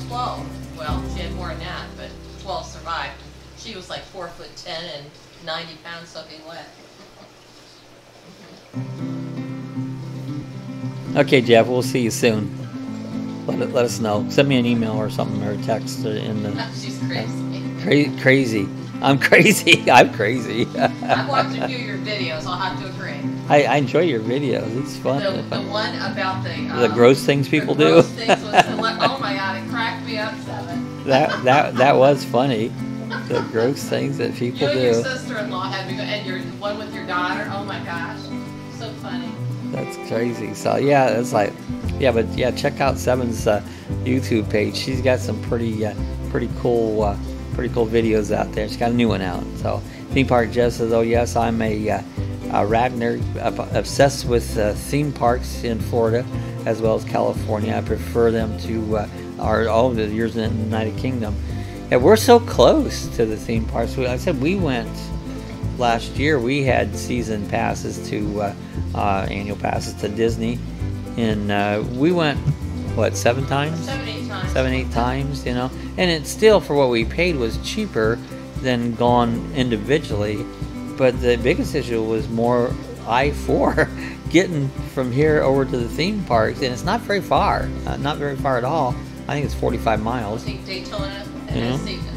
12. Well, she had more than that, but 12 survived. She was like 4'10" and 90 pounds soaking wet.
Okay, Jeff, we'll see you soon. Let us know. Send me an email or something or a text in the.
She's crazy.
Crazy. I'm crazy. I'm crazy.
I've watched a few of your videos. I'll have to agree.
I enjoy your videos. It's fun.
The one about
the gross things people do.
Gross things was, oh my God, it cracked me up, 7.
That was funny. The gross things that people do.
You and your sister-in-law had me go, and your one with your daughter. Oh my gosh, so funny. That's
crazy. So yeah, it's like, but check out 7's YouTube page. She's got some pretty cool videos out there. She's got a new one out. So Theme Park Jeff says, oh yes, I'm a rat nerd, obsessed with theme parks in Florida as well as California. I prefer them to all the years in the United Kingdom. Yeah, we're so close to the theme parks. Like I said, we went last year. We had season passes to annual passes to Disney, and we went 7 times?
7, 8 times.
7, 8 times, and it still, for what we paid, was cheaper than gone individually. But the biggest issue was more I-4 getting from here over to the theme parks, and it's not very far. Not very far at all. I think it's 45 miles.
I think Daytona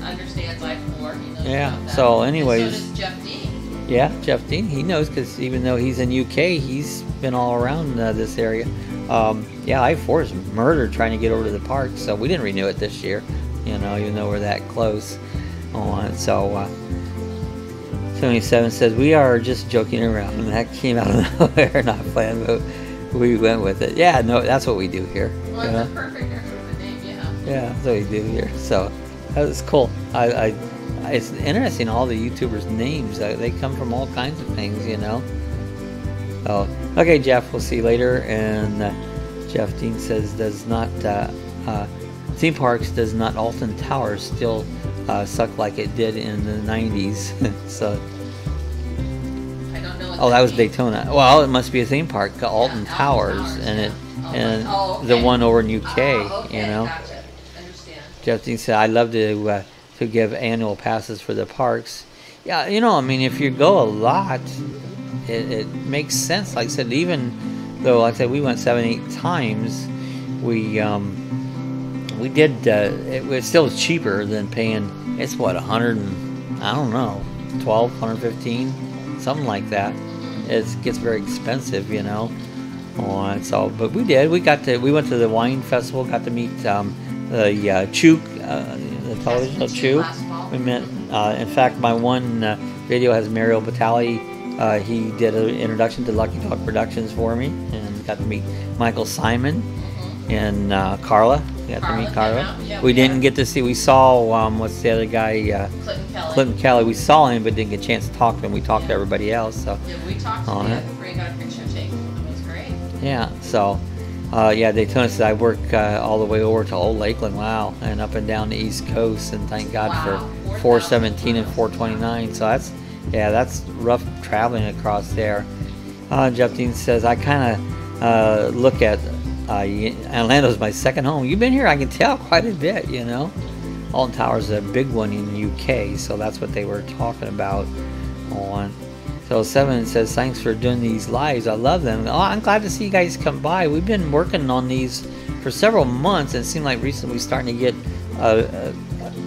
understands I-4.
Yeah. So, anyways.
And so does Jeff Dean.
Yeah, Jeff Dean. He knows, because even though he's in UK, he's been all around this area. I-4 is murder trying to get over to the park. So we didn't renew it this year. Even though we're that close on. So. 77 says, we are just joking around, and that came out of nowhere, not planned, but we went with it. Yeah, no, that's what we do here.
Well, that's perfect for the name, yeah.
Yeah, that's what we do here. So, that was cool. It's interesting, all the YouTubers' names. They come from all kinds of things, So, okay, Jeff, we'll see you later. And Jeff Dean says, theme parks does not Alton Towers still suck like it did in the 90s. So
I don't know what
that was Daytona. Well, it must be a theme park, Alton Towers, and the one over in UK.
Gotcha. Understand.
Jeff Dean said, I'd love to give annual passes for the parks. Yeah, if you go a lot, it makes sense. Like I said, even though, like I said, we went 7, 8 times, we did. It was still cheaper than paying. It's 100 and I don't know, 12, 115, something like that. It gets very expensive, but we did. We went to the wine festival. Got to meet the Chew, the television Chew. We met. In fact, my one video has Mario Batali. He did an introduction to Lucky Dog Productions for me, and got to meet Michael Simon and Carla. We got to meet Carla. We didn't get to see. We saw what's the other guy? Clinton Kelly. We saw him, but didn't get a chance to talk to him. We talked to everybody else. So
we talked to him before he got a picture taken. It was great.
Yeah. So Daytona said I work all the way over to Old Lakeland. Wow, and up and down the East Coast. And thank God for 417 and 429. So that's rough traveling across there. Jeff Dean says I kind of look at. Orlando's my second home. You've been here, I can tell, quite a bit, Alton Towers is a big one in the UK, so that's what they were talking about on. So 7 says, thanks for doing these lives. I love them. Oh, I'm glad to see you guys come by. We've been working on these for several months, and it seemed like recently we're starting to get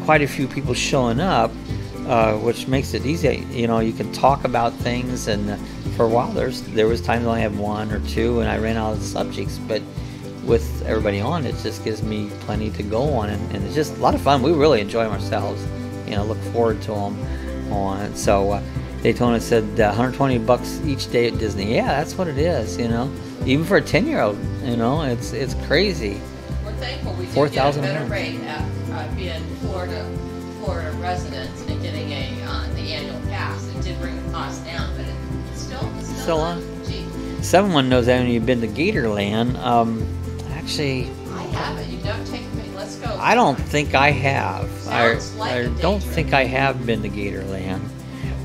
quite a few people showing up, which makes it easy. You can talk about things, and for a while there was times I only had 1 or 2, and I ran out of subjects, but with everybody on, it just gives me plenty to go on, and it's just a lot of fun. We really enjoy them ourselves. Look forward to them on. So Daytona said $120 each day at Disney. Yeah, that's what it is. Even for a 10-year-old, it's crazy.
What's thankful we do
4,000
get a better
homes.
rate at being Florida residents and getting the annual pass. It did bring the cost down, but it's still not cheap.
Someone knows that you've been to Gatorland. Actually,
I haven't. You've never taken me. Let's go.
I don't think I have.
Sounds like
I
a
don't
day
think
trip.
I have been to Gatorland.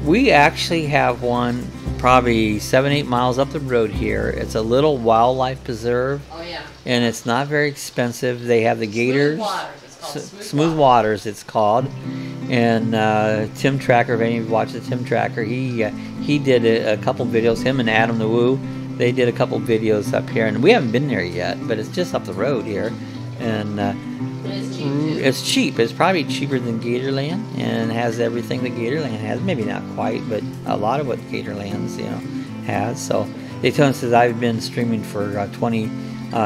We actually have one probably 7-8 miles up the road here. It's a little wildlife preserve,
Oh yeah.
and it's not very expensive. They have the gators.
Smooth Waters. It's called
Smooth Waters, it's called. And Tim Tracker, if any of you watch the Tim Tracker, he did a couple videos. Him and Adam the Woo, they did a couple videos up here, and we haven't been there yet, but it's just up the road here, and
It's cheap too.
it's cheap. It's probably cheaper than Gatorland, and has everything that Gatorland has. Maybe not quite, but a lot of what Gatorland's has. So Daytona says I've been streaming for 20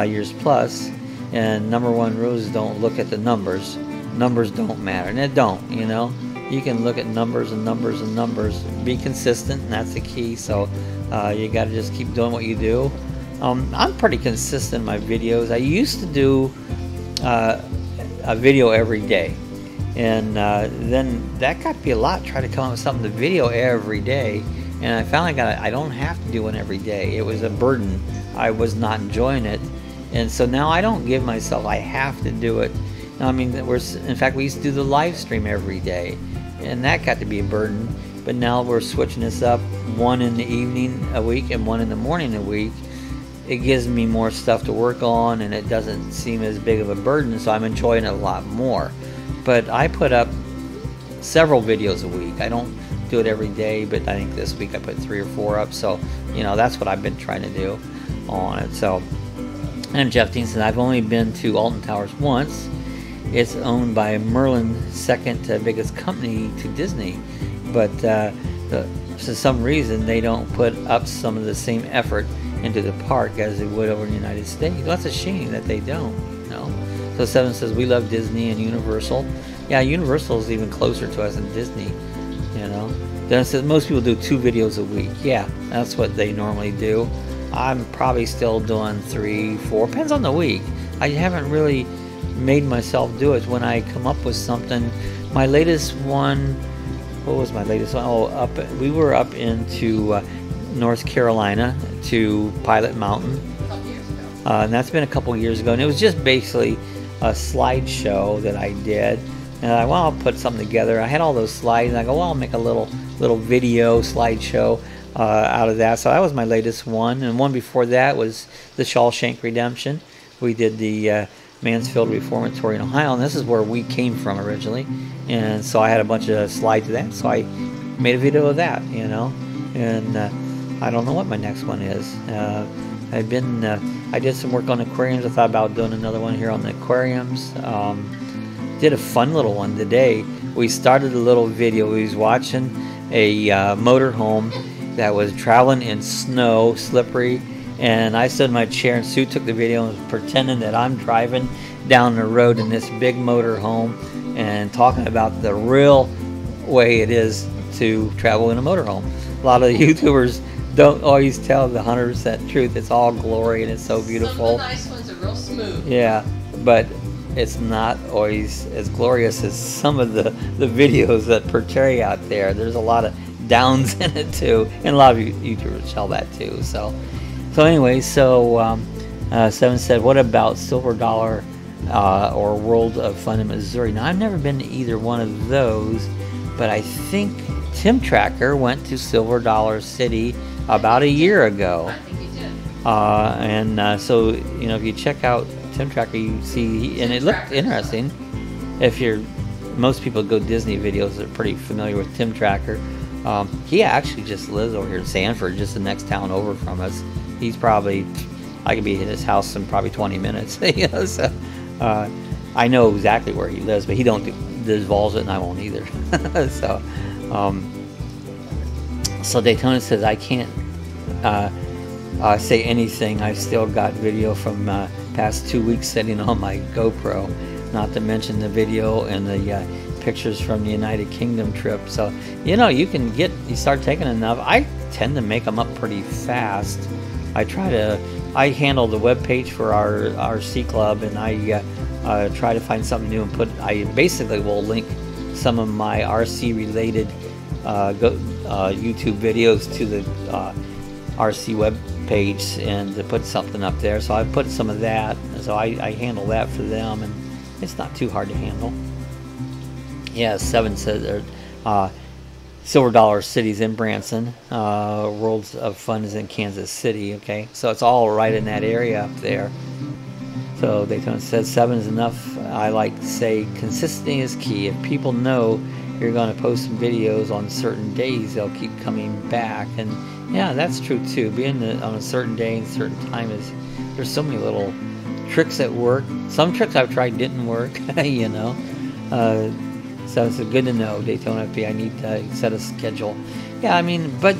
years plus, and number one rules don't look at the numbers. Numbers don't matter, and it don't. You can look at numbers and numbers and numbers. Be consistent, and that's the key. So you got to just keep doing what you do. I'm pretty consistent in my videos. I used to do a video every day, and then that got to be a lot. Try to come up with something to video every day, and I finally I don't have to do one every day. It was a burden. I was not enjoying it, and so now I don't give myself I have to do it. I mean, in fact, we used to do the live stream every day, and that got to be a burden. But now we're switching this up, one in the evening a week and one in the morning a week. It gives me more stuff to work on, and it doesn't seem as big of a burden, so I'm enjoying it a lot more. But I put up several videos a week. I don't do it every day, but I think this week I put 3 or 4 up, so that's what I've been trying to do on it. So, and Jeff Dean said I've only been to Alton Towers once. It's owned by Merlin, second biggest company to Disney, but for some reason they don't put up some of the same effort into the park as they would over in the United States. Well, that's a shame that they don't. So Seven says we love Disney and Universal. Yeah, Universal is even closer to us than Disney. Then it says most people do 2 videos a week. Yeah, that's what they normally do. I'm probably still doing 3, 4. Depends on the week. I haven't really made myself do it. When I come up with something, my latest one, what was my latest one? Oh, we were up into North Carolina to Pilot Mountain,
A couple years ago.
and that's been a couple years ago, and it was just basically a slideshow that I did, and I'll put something together. I had all those slides, and I go, I'll make a little video slideshow out of that. So that was my latest one, and one before that was the Shawshank Redemption. We did the Mansfield Reformatory in Ohio, and this is where we came from originally, and so I had a bunch of slides of that, so I made a video of that, and I don't know what my next one is. I did some work on aquariums. I thought about doing another one here on the aquariums. Did a fun little one today. We started a little video. We was watching a motorhome that was traveling in snow, slippery, and I stood in my chair, and Sue took the video and was pretending that I'm driving down the road in this big motorhome and talking about the real way it is to travel in a motorhome. A lot of the YouTubers don't always tell the 100% truth. It's all glory and it's so beautiful.
Some of the nice ones are real smooth.
Yeah, but it's not always as glorious as some of the videos that portray out there. There's a lot of downs in it too, and a lot of YouTubers tell that too. So anyway, Seven said, what about Silver Dollar or World of Fun in Missouri? Now, I've never been to either one of those, but I think Tim Tracker went to Silver Dollar City about a year ago.
I think he did.
So, if you check out Tim Tracker, you see, and it looked interesting. Most people go Disney videos are pretty familiar with Tim Tracker. He actually just lives over here in Sanford, just the next town over from us. He's probably, I could be at his house in probably 20 minutes. So I know exactly where he lives, but he don't divulge it, and I won't either. So Daytona says I can't say anything. I've still got video from past 2 weeks sitting on my GoPro, not to mention the video and the pictures from the United Kingdom trip. So you start taking enough. I tend to make them up pretty fast. I handle the web page for our C Club, and try to find something new and I basically will link some of my RC related YouTube videos to the RC web page and to put something up there. So I put some of that. So I handle that for them, and it's not too hard to handle. Yeah, 7 says Silver Dollar City's in Branson. Worlds of Fun is in Kansas City. Okay, so it's all right in that area up there. So Daytona says 7 is enough. I like to say consistency is key. If people know you're going to post some videos on certain days, they'll keep coming back. And yeah, that's true too. Being on a certain day and certain time there's so many little tricks that work. Some tricks I've tried didn't work, you know. So it's good to know. Daytona FP, I need to set a schedule. Yeah, I mean, but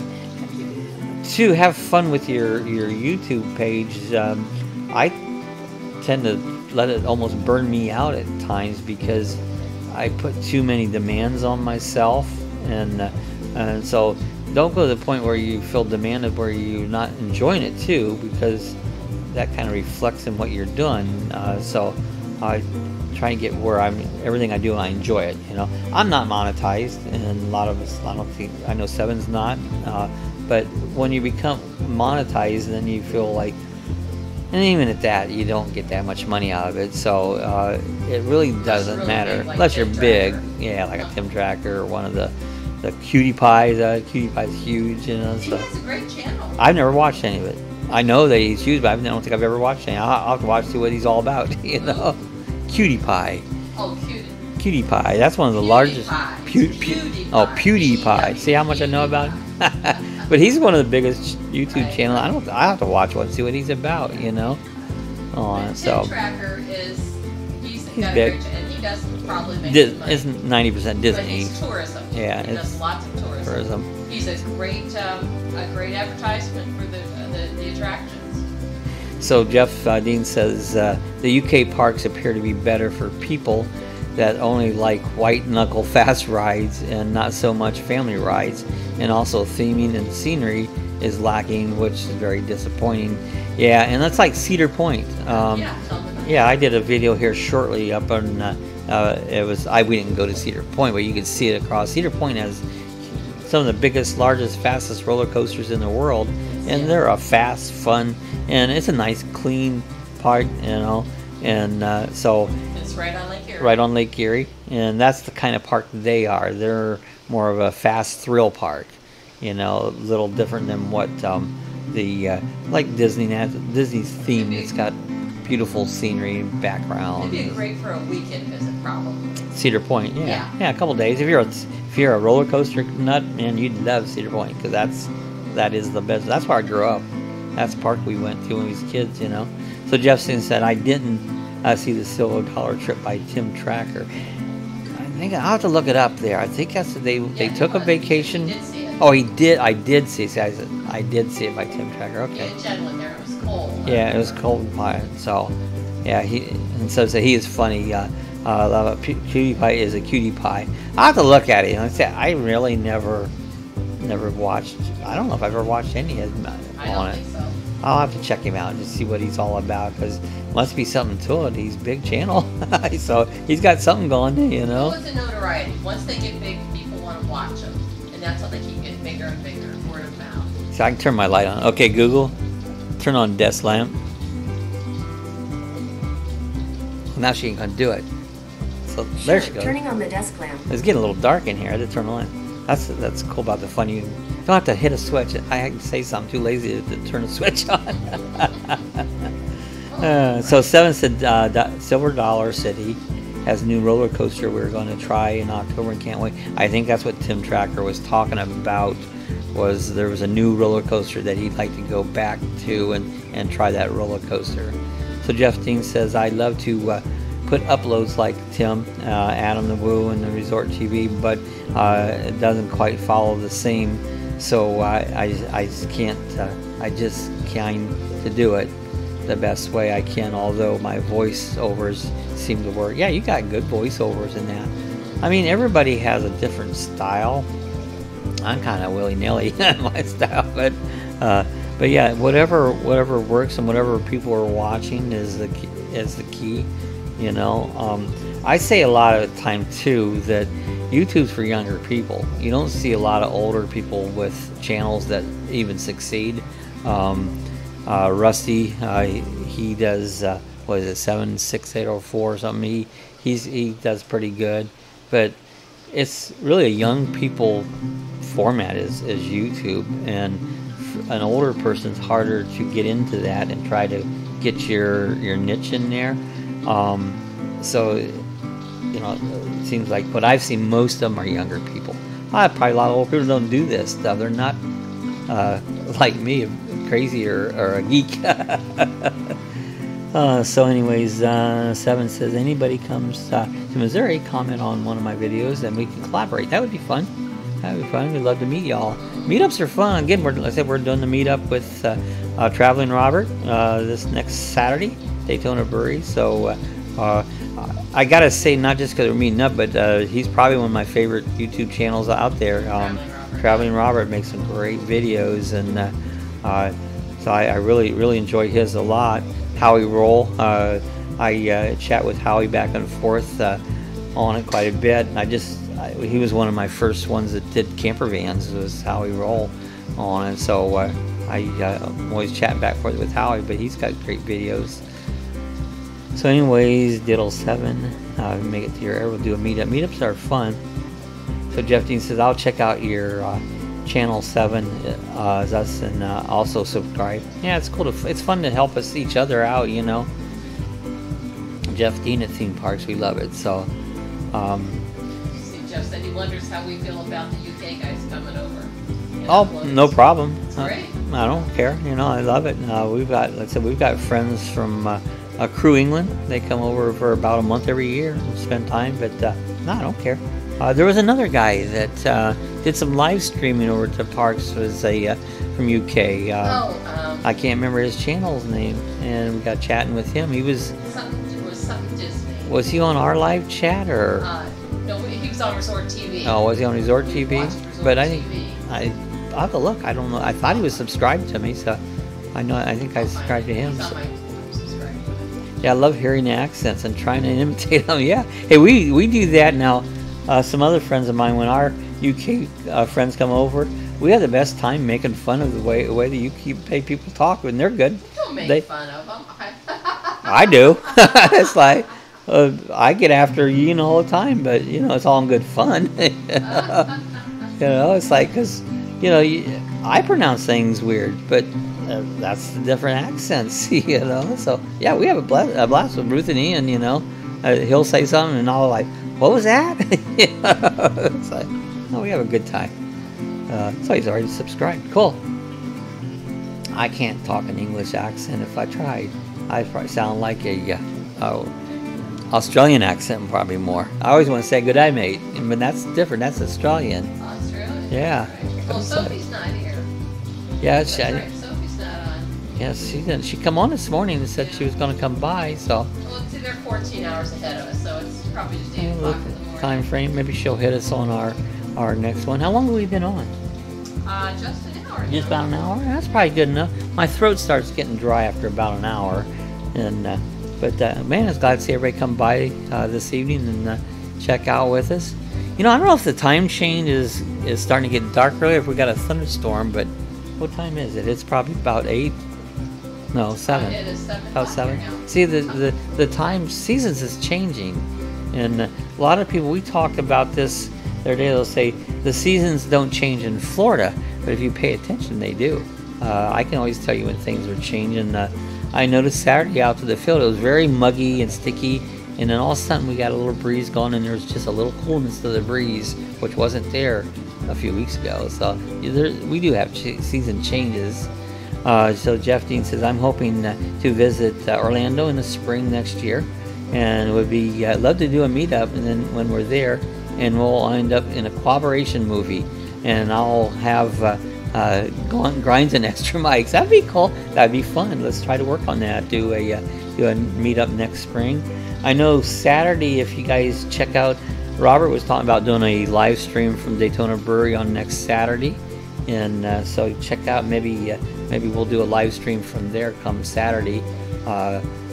to have fun with your YouTube page, I tend to let it almost burn me out at times because I put too many demands on myself, and so don't go to the point where you feel demanded where you're not enjoying it too, because that kind of reflects in what you're doing. So I try and get where everything I do, I enjoy it. You know, I'm not monetized, and a lot of us, I know 7's not, but when you become monetized, then you feel like, and even at that, you don't get that much money out of it. So it really doesn't
really
matter
big, like
unless you're
Tim
big.
Tracker.
Yeah, like a Tim Tracker or one of the Cutie Pies. Cutie Pie's huge, you know.
He
So
has a great channel.
I've never watched any of it. I know that he's huge, but I don't think I've ever watched any. I'll have to watch, see what he's all about. You know, Cutie Pie.
Oh, Cutie.
Cutie Pie. That's one of the largest. PewDiePie. See how much I know about him? But he's one of the biggest YouTube channels. I have to watch one, see what he's about. You know.
Tim Tracker he's got
big.
and he does probably make money.
It's 90% Disney.
But he's tourism.
Yeah,
he does lots of tourism. He's a great advertisement for the attractions.
So Jeff Dean says the UK parks appear to be better for people that only like white knuckle fast rides and not so much family rides, and also theming and scenery is lacking, which is very disappointing. Yeah, and that's like Cedar Point. Yeah, I did a video here shortly up on. We didn't go to Cedar Point, but you can see it across. Cedar Point has some of the biggest, largest, fastest roller coasters in the world, and they're a fast, fun, and it's a nice, clean park, you know. And so
it's right on Lake Erie.
Right on Lake Erie, and that's the kind of park they are. They're more of a fast thrill park, you know, a little different than what like Disney's theme. It's got beautiful scenery and background.
It'd be great for a weekend visit, probably.
Cedar Point, yeah, a couple days. If you're a roller coaster nut, man, you'd love Cedar Point, because that is the best. That's where I grew up. That's the park we went to when we was kids, you know. So Jeffson said, I didn't see the Silver Dollar Trip by Tim Tracker. I think I'll have to look it up there. I think that's they took a vacation.
He did see it.
Oh, he did. I did see it. I did see it by Tim Tracker. Okay.
Yeah, Jen went there. It was cold.
Yeah, it was cold. So, yeah, he is funny. PewDiePie is a cutie pie. I'll have to look at it. I really never watched. I don't know if I've ever watched any of them on it.
Think so.
I'll have to check him out and just see what he's all about, because must be something to it. He's a big channel, so he's got something going, you know.
Well, it's a notoriety. Once they get big, people want to watch them, and that's how they keep getting bigger and bigger, word of mouth.
So I can turn my light on. Okay, Google, turn on desk lamp. Well, now she ain't gonna do it. So there she goes.
Turning on the desk lamp.
It's getting a little dark in here. I had to turn the light. That's cool about the fun. You don't have to hit a switch. I had to say something. Too lazy to turn a switch on. So 7 said Silver Dollar City has a new roller coaster we're going to try in October and can't wait. I think that's what Tim Tracker was talking about. There was a new roller coaster that he'd like to go back to and try that roller coaster. So Jeff Dean says, I love to put uploads like Tim, Adam the Woo, and the Resort TV, but it doesn't quite follow the same. So I just can't. I just kind to do it the best way I can. Although my voiceovers seem to work. Yeah, you got good voiceovers in that. I mean, everybody has a different style. I'm kind of willy-nilly in my style, but yeah, whatever works and whatever people are watching is the key. You know, I say a lot of the time too that YouTube's for younger people. You don't see a lot of older people with channels that even succeed. Rusty, he does what is it, 76804 or something. He does pretty good, but it's really a young people format is YouTube, and an older person's harder to get into that and try to get your niche in there. So, you know, it seems like what I've seen, most of them are younger people. Probably a lot of old people don't do this stuff. They're not like me, crazy or a geek. So anyways, Seven says, anybody comes to Missouri, comment on one of my videos and we can collaborate. That would be fun. That would be fun. We'd love to meet y'all. Meetups are fun. Again, like I said, we're doing the meetup with Traveling Robert this next Saturday, Daytona Brewery. So I gotta say, not just because we're meeting up, but he's probably one of my favorite YouTube channels out there. Traveling Robert makes some great videos, and so I really enjoy his a lot. Howie Roll, I chat with Howie back and forth on it quite a bit. He was one of my first ones that did camper vans, was Howie Roll on it. So I'm always chatting back and forth with Howie, but he's got great videos. So anyways, Diddle7, make it to your area, we'll do a meetup. Meetups are fun. So Jeff Dean says, I'll check out your channel 7 as us, and also subscribe. Yeah, it's cool it's fun to help us each other out, you know. Jeff Dean at Theme Parks, we love it. So
see, Jeff said he wonders how we feel about the UK guys coming over.
Oh, no problem.
Great.
I don't care, you know, I love it. We've got friends from Crew England. They come over for about a month every year and spend time, but no, I don't care. There was another guy that did some live streaming over to Parks, was from UK. I can't remember his channel's name, and we got chatting with him. He was something Disney. Was he on our live chat, or?
No, he was on Resort TV.
Oh, was he on Resort TV? But I think
TV.
I'll have to look. I don't know. I thought he was subscribed to me, so I think I subscribed to him. So. Yeah, I love hearing the accents and trying to imitate them. Yeah. Hey, we do that now. Some other friends of mine, when our UK friends come over, we have the best time making fun of the way the UK people talk, and they're good.
Don't make fun of them.
I do. It's like I get after Ian all the time, but you know, it's all in good fun. You know, it's like, because you know, I pronounce things weird, but that's the different accents. You know, so yeah, we have a blast with Ruth and Ian. You know, he'll say something, and I'll like, what was that? You know, it's like, oh, we have a good time. So he's already subscribed. Cool. I can't talk an English accent. If I tried, I'd probably sound like a Australian accent, probably more. I always want to say good day, mate, but that's different. That's Australian.
Australian?
Yeah.
Well, Sophie's not here.
Yeah,
That's right. Sophie's not on.
Yes, she didn't. She come on this morning and said she was going to come by, so.
Well, they're 14 hours ahead of us, so it's probably just 8 o'clock in the morning.
Time frame. Maybe she'll hit us on our next one. How long have we been on?
Just an hour.
Just about an hour? That's probably good enough. My throat starts getting dry after about an hour. And but man, I was glad to see everybody come by this evening and check out with us. You know, I don't know if the time change is starting to get dark early, if we got a thunderstorm, but what time is it? It's probably about 8. No, 7.
It is 7.
About 7. See, the time, seasons is changing. And a lot of people, we talked about this the other day, they'll say the seasons don't change in Florida, but if you pay attention, they do. I can always tell you when things are changing. I noticed Saturday out to the field, it was very muggy and sticky, and then all of a sudden we got a little breeze going, and there was just a little coolness to the breeze, which wasn't there a few weeks ago. So we do have season changes. So Jeff Dean says, I'm hoping to visit Orlando in the spring next year, and would be love to do a meetup, and then when we're there, and we'll end up in a collaboration movie, and I'll have grinds and extra mics. That'd be cool. That'd be fun. Let's try to work on that. Do a meetup next spring. I know Saturday, if you guys check out, Robert was talking about doing a live stream from Daytona Brewery on next Saturday, and so check out. Maybe we'll do a live stream from there come Saturday.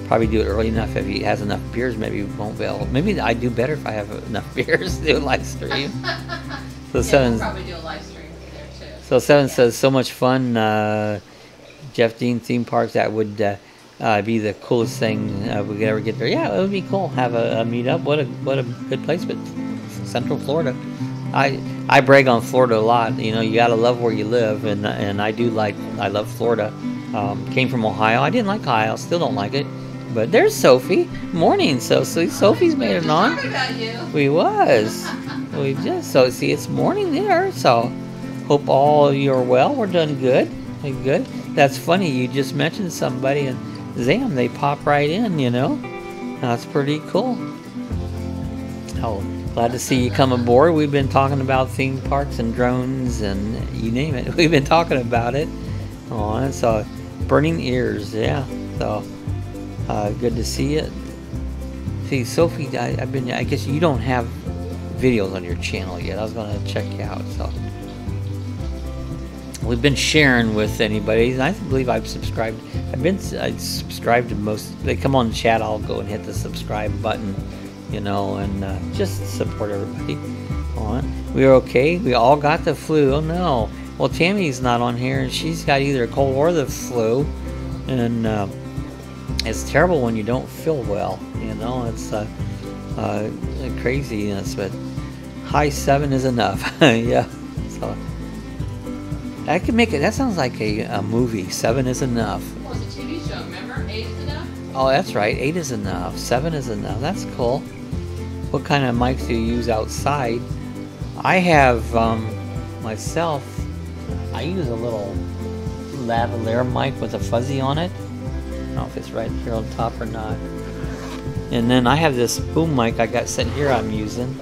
probably do it early enough. If he has enough beers, maybe we won't be able. Maybe I do better if I have enough beers to do a live stream. So
Yeah,
Seven.
we'll probably do a live stream there too.
So Seven says, so much fun. Jeff Dean theme parks. That would be the coolest thing we could ever get there. Yeah, it would be cool. Have a meetup. What a good place. But Central Florida. I brag on Florida a lot. You know, you gotta love where you live, and I love Florida. Came from Ohio. I didn't like Ohio. Still don't like it. But there's Sophie. Morning, Sophie's made it on.
Talking about you.
We was. We just see it's morning there. So hope all you're well. We're doing good. Good. That's funny. You just mentioned somebody and Zam, they pop right in. You know, that's pretty cool. Oh. Glad to see you come aboard. We've been talking about theme parks and drones and you name it. We've been talking about it. Oh, so burning ears, yeah. So good to see you. See, Sophie, I guess you don't have videos on your channel yet. I was going to check you out. So we've been sharing with anybody. I believe I've subscribed. I subscribed to most. They come on the chat. I'll go and hit the subscribe button. You know, and just support everybody. We're okay. We all got the flu. Oh no. Well, Tammy's not on here, and she's got either a cold or the flu, and it's terrible when you don't feel well. You know, it's craziness. But high 7 is enough. Yeah. So I could make it. That sounds like a movie. 7 is enough.
Well, it's a TV show. Remember, 8 is enough.
Oh, that's right. 8 is enough. 7 is enough. That's cool. What kind of mics do you use outside? I have myself. I use a little lavalier mic with a fuzzy on it. I don't know if it's right here on top or not. And then I have this boom mic I got sitting here I'm using.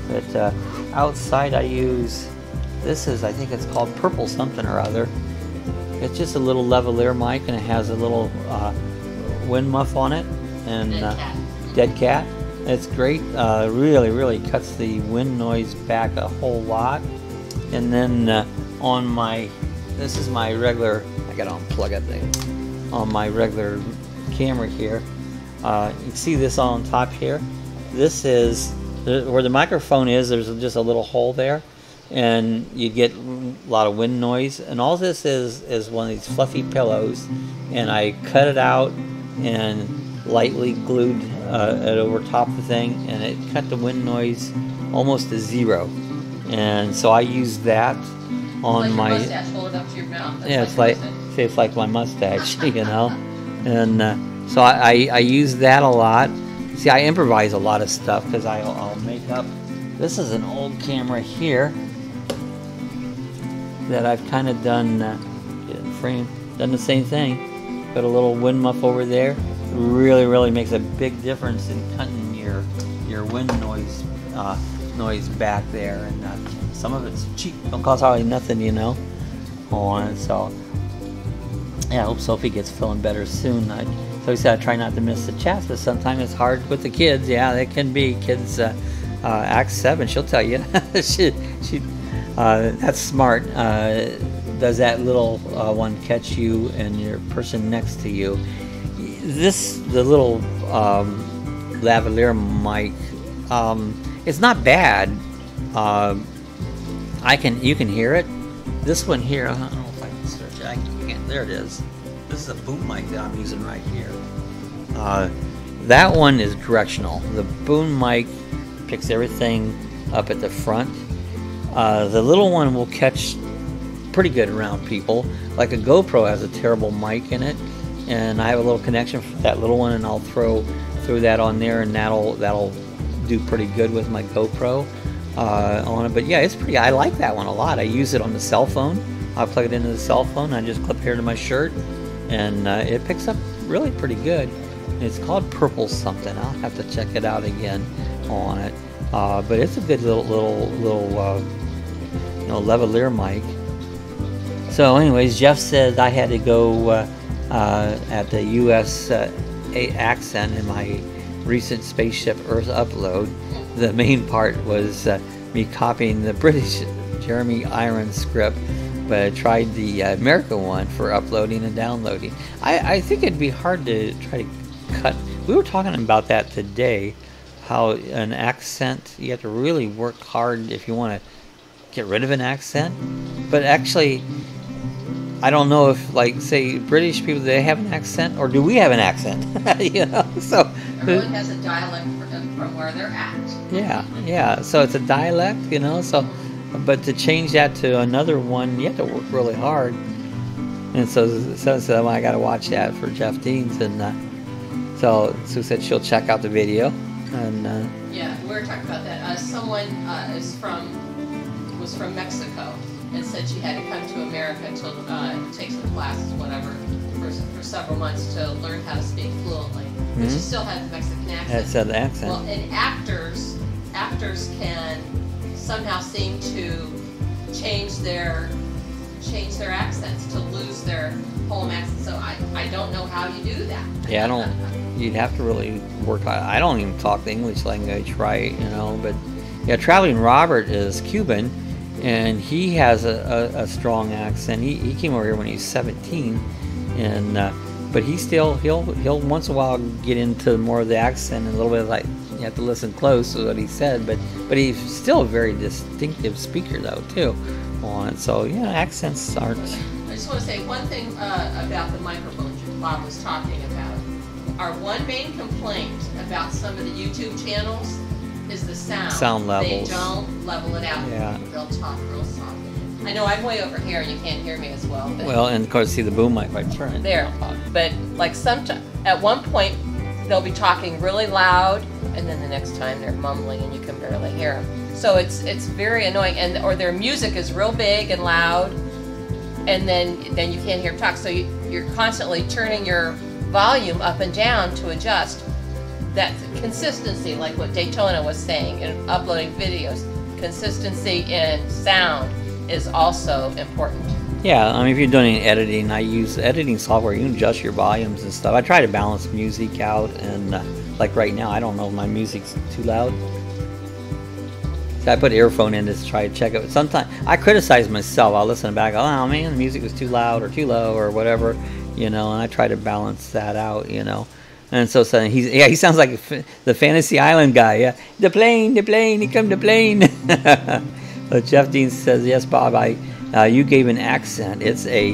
But outside I use, I think it's called Purple something or other. It's just a little lavalier mic and it has a little wind muff on it. And Dead Cat. It's great. Really cuts the wind noise back a whole lot. And then on my, this is my regular, I gotta unplug that thing. On my regular camera here, you can see this on top here. This is where the microphone is. There's just a little hole there, and you get a lot of wind noise. And all this is one of these fluffy pillows, and I cut it out and lightly glued it over top of the thing, and it cut the wind noise almost to 0. And so I use that on my
mustache. Hold it up to your mouth. That's
yeah, it's like my mustache, you know. And so I use that a lot. See, I improvise a lot of stuff because I'll make up. This is an old camera here that I've kind of done done the same thing. Put a little wind muff over there. Really makes a big difference in cutting your wind noise back there, and some of it's cheap, don't cost hardly nothing, you know. So yeah, I hope Sophie gets feeling better soon. So he said I try not to miss the chats, but sometimes it's hard with the kids. Yeah, it can be. Kids act 7, she'll tell you. she that's smart. Does that little one catch you and your person next to you? The little lavalier mic, it's not bad. You can hear it. This one here, I don't know if I can search it. There it is. This is a boom mic that I'm using right here. That one is directional. The boom mic picks everything up at the front. The little one will catch pretty good around people. Like a GoPro has a terrible mic in it, and I have a little connection for that little one, and I'll throw that on there, and that'll do pretty good with my GoPro on it. But yeah, it's pretty. I like that one a lot. I use it on the cell phone. I plug it into the cell phone. I just clip here to my shirt, and it picks up really pretty good. It's called Purple something. I'll have to check it out again on it. But it's a good little lavalier mic. So anyways, Jeff said I had to go at the U.S. accent in my recent Spaceship Earth upload. The main part was me copying the British Jeremy Irons script, but I tried the American one for uploading and downloading. I think it'd be hard to try to cut. We were talking about that today, how an accent, you have to really work hard if you want to get rid of an accent. But actually, I don't know if, like, say, British people, they have an accent, or do we have an accent? You know, so
everyone has a dialect from where they're at.
Yeah. So it's a dialect, you know. So, but to change that to another one, you have to work really hard. And so I got to watch that for Jeff Deans, and so Sue said she'll check out the video, and
yeah, we were talking about that. Someone was from Mexico and said she had to come to America to take some classes, whatever, for several months to learn how to speak fluently. But she still has a Mexican accent.
That's an accent.
Well, and actors can somehow seem to change their accents, to lose their home accent. So I don't know how you do that.
Yeah, you'd have to really work hard. I don't even talk the English language right, you know. But yeah, Traveling Robert is Cuban, and he has a strong accent. He came over here when he was 17, and but he'll once in a while get into more of the accent, and a little bit like, you have to listen close to what he said, but he's still a very distinctive speaker though too. So yeah, accents aren't.
I just want to say one thing about the microphones Bob was talking about. Our one main complaint about some of the YouTube channels is the sound.
Sound levels.
They don't level it out.
Yeah.
They'll talk real soft. I know I'm way over here and you can't hear me as well. But
well, and of course, see the boom mic by turn.
There. But like at one point they'll be talking really loud, and then the next time they're mumbling and you can barely hear them. So it's very annoying, or their music is real big and loud, and then you can't hear them talk. So you're constantly turning your volume up and down to adjust. That consistency, like what Daytona was saying in uploading videos, consistency in sound is also important.
Yeah, I mean, if you're doing editing, I use editing software. You can adjust your volumes and stuff. I try to balance music out, and like right now, I don't know if my music's too loud. So I put earphone in to try to check it. Sometimes I criticize myself. I'll listen back. Oh man, the music was too loud or too low or whatever, you know. And I try to balance that out, you know. And so he sounds like the Fantasy Island guy. Yeah, the plane, here come the plane. But Jeff Dean says, yes, Bob, you gave an accent. It's a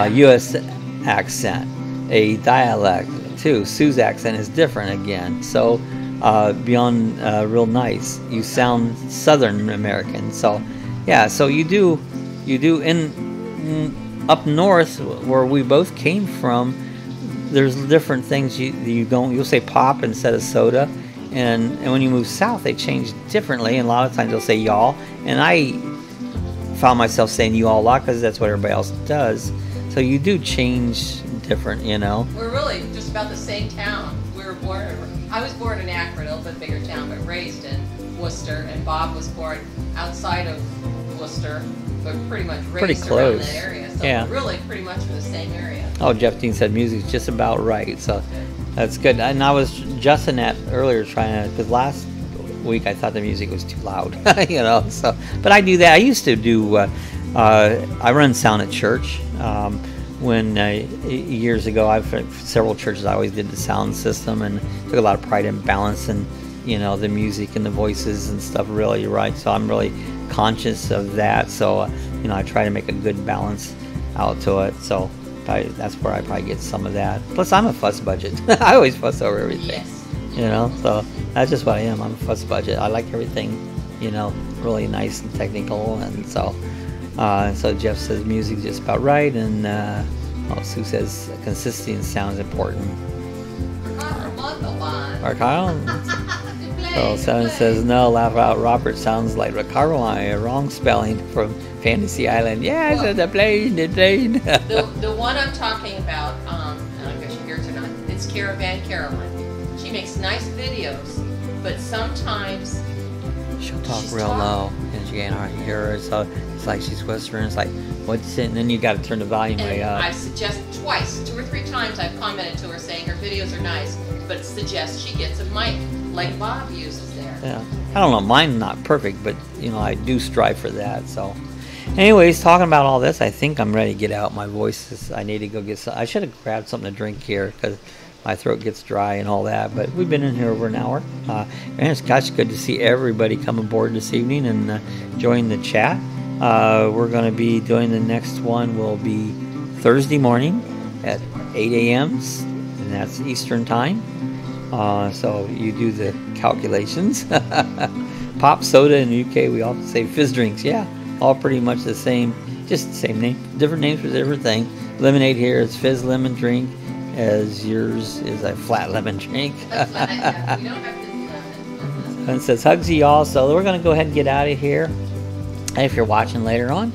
U.S. accent, a dialect too. Sue's accent is different again. So beyond real nice, you sound Southern American. So yeah, so you do in up north where we both came from. There's different things you'll say pop instead of soda. And when you move south, they change differently, and a lot of times they'll say y'all. And I found myself saying you all a lot because that's what everybody else does. So you do change different, you know. We're
really just about the same town. I was born in Akron, a little bit bigger town, but raised in Worcester, and Bob was born outside of Worcester, but pretty much raised around that area. So yeah, we're really pretty much from the same area.
Oh, Jeff Dean said music's just about right. So. That's good. And I was adjusting that earlier, because last week I thought the music was too loud, you know. So, but I do that. I used to do. I run sound at church. When years ago, I've several churches. I always did the sound system and took a lot of pride in balancing, you know, the music and the voices and stuff. Really, right. So I'm really conscious of that. So you know, I try to make a good balance out to it. So. That's where I probably get some of that. Plus, I'm a fuss budget. I always fuss over everything.
Yes.
You know, so that's just what I am. I'm a fuss budget. I like everything, you know, really nice and technical. And so Jeff says music's just about right. And Sue says consistency and sound is important. Ricardo. So Seven says no. Laugh out. Robert sounds like Ricardo. Wrong spelling from Fantasy Island. Yeah, well, the plane.
The one I'm talking about, and I guess you hear it or not, it's Caravan Carolyn. She makes nice videos, but sometimes
she'll talk real low, and you can't hardly hear her. So it's like she's whispering. It's like, what's it? And then you got to turn the volume way up.
I've suggested twice, 2 or 3 times, I've commented to her saying her videos are nice, but suggest she gets a mic like Bob uses there.
Yeah, I don't know. Mine's not perfect, but you know, I do strive for that. So. Anyways, talking about all this, I think I'm ready to get out. My voice is, I need to go get some. I should have grabbed something to drink here because my throat gets dry and all that. But we've been in here over an hour, and it's gosh, good to see everybody come aboard this evening and join the chat. We're going to be doing the next one will be Thursday morning at 8 a.m. and that's Eastern time. So you do the calculations. Pop soda in the UK, we all say fizz drinks. Yeah, all pretty much the same, just the same name, different names for different thing. Lemonade here is fizz lemon drink, as yours is a flat lemon drink.
That's fine. Yeah, we don't have to do lemon.
And it says hugs to y'all. So we're gonna go ahead and get out of here. And if you're watching later on,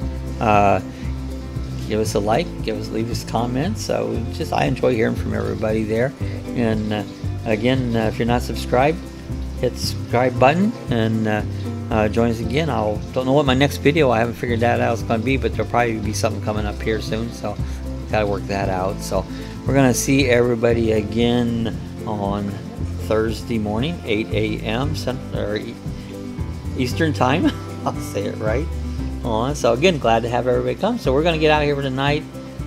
give us a like, leave us comments. So I enjoy hearing from everybody there. And again, if you're not subscribed, hit the subscribe button and join us again. Don't know what my next video, I haven't figured that out, it's going to be, but there'll probably be something coming up here soon, so got to work that out. So we're going to see everybody again on Thursday morning, 8 a.m. Eastern time. I'll say it right. So again, glad to have everybody come. So we're going to get out of here for tonight.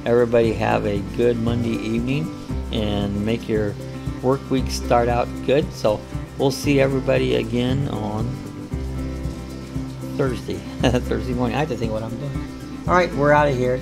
Everybody have a good Monday evening and make your work week start out good. So we'll see everybody again on Thursday. Thursday morning. I have to think what I'm doing. All right, we're out of here.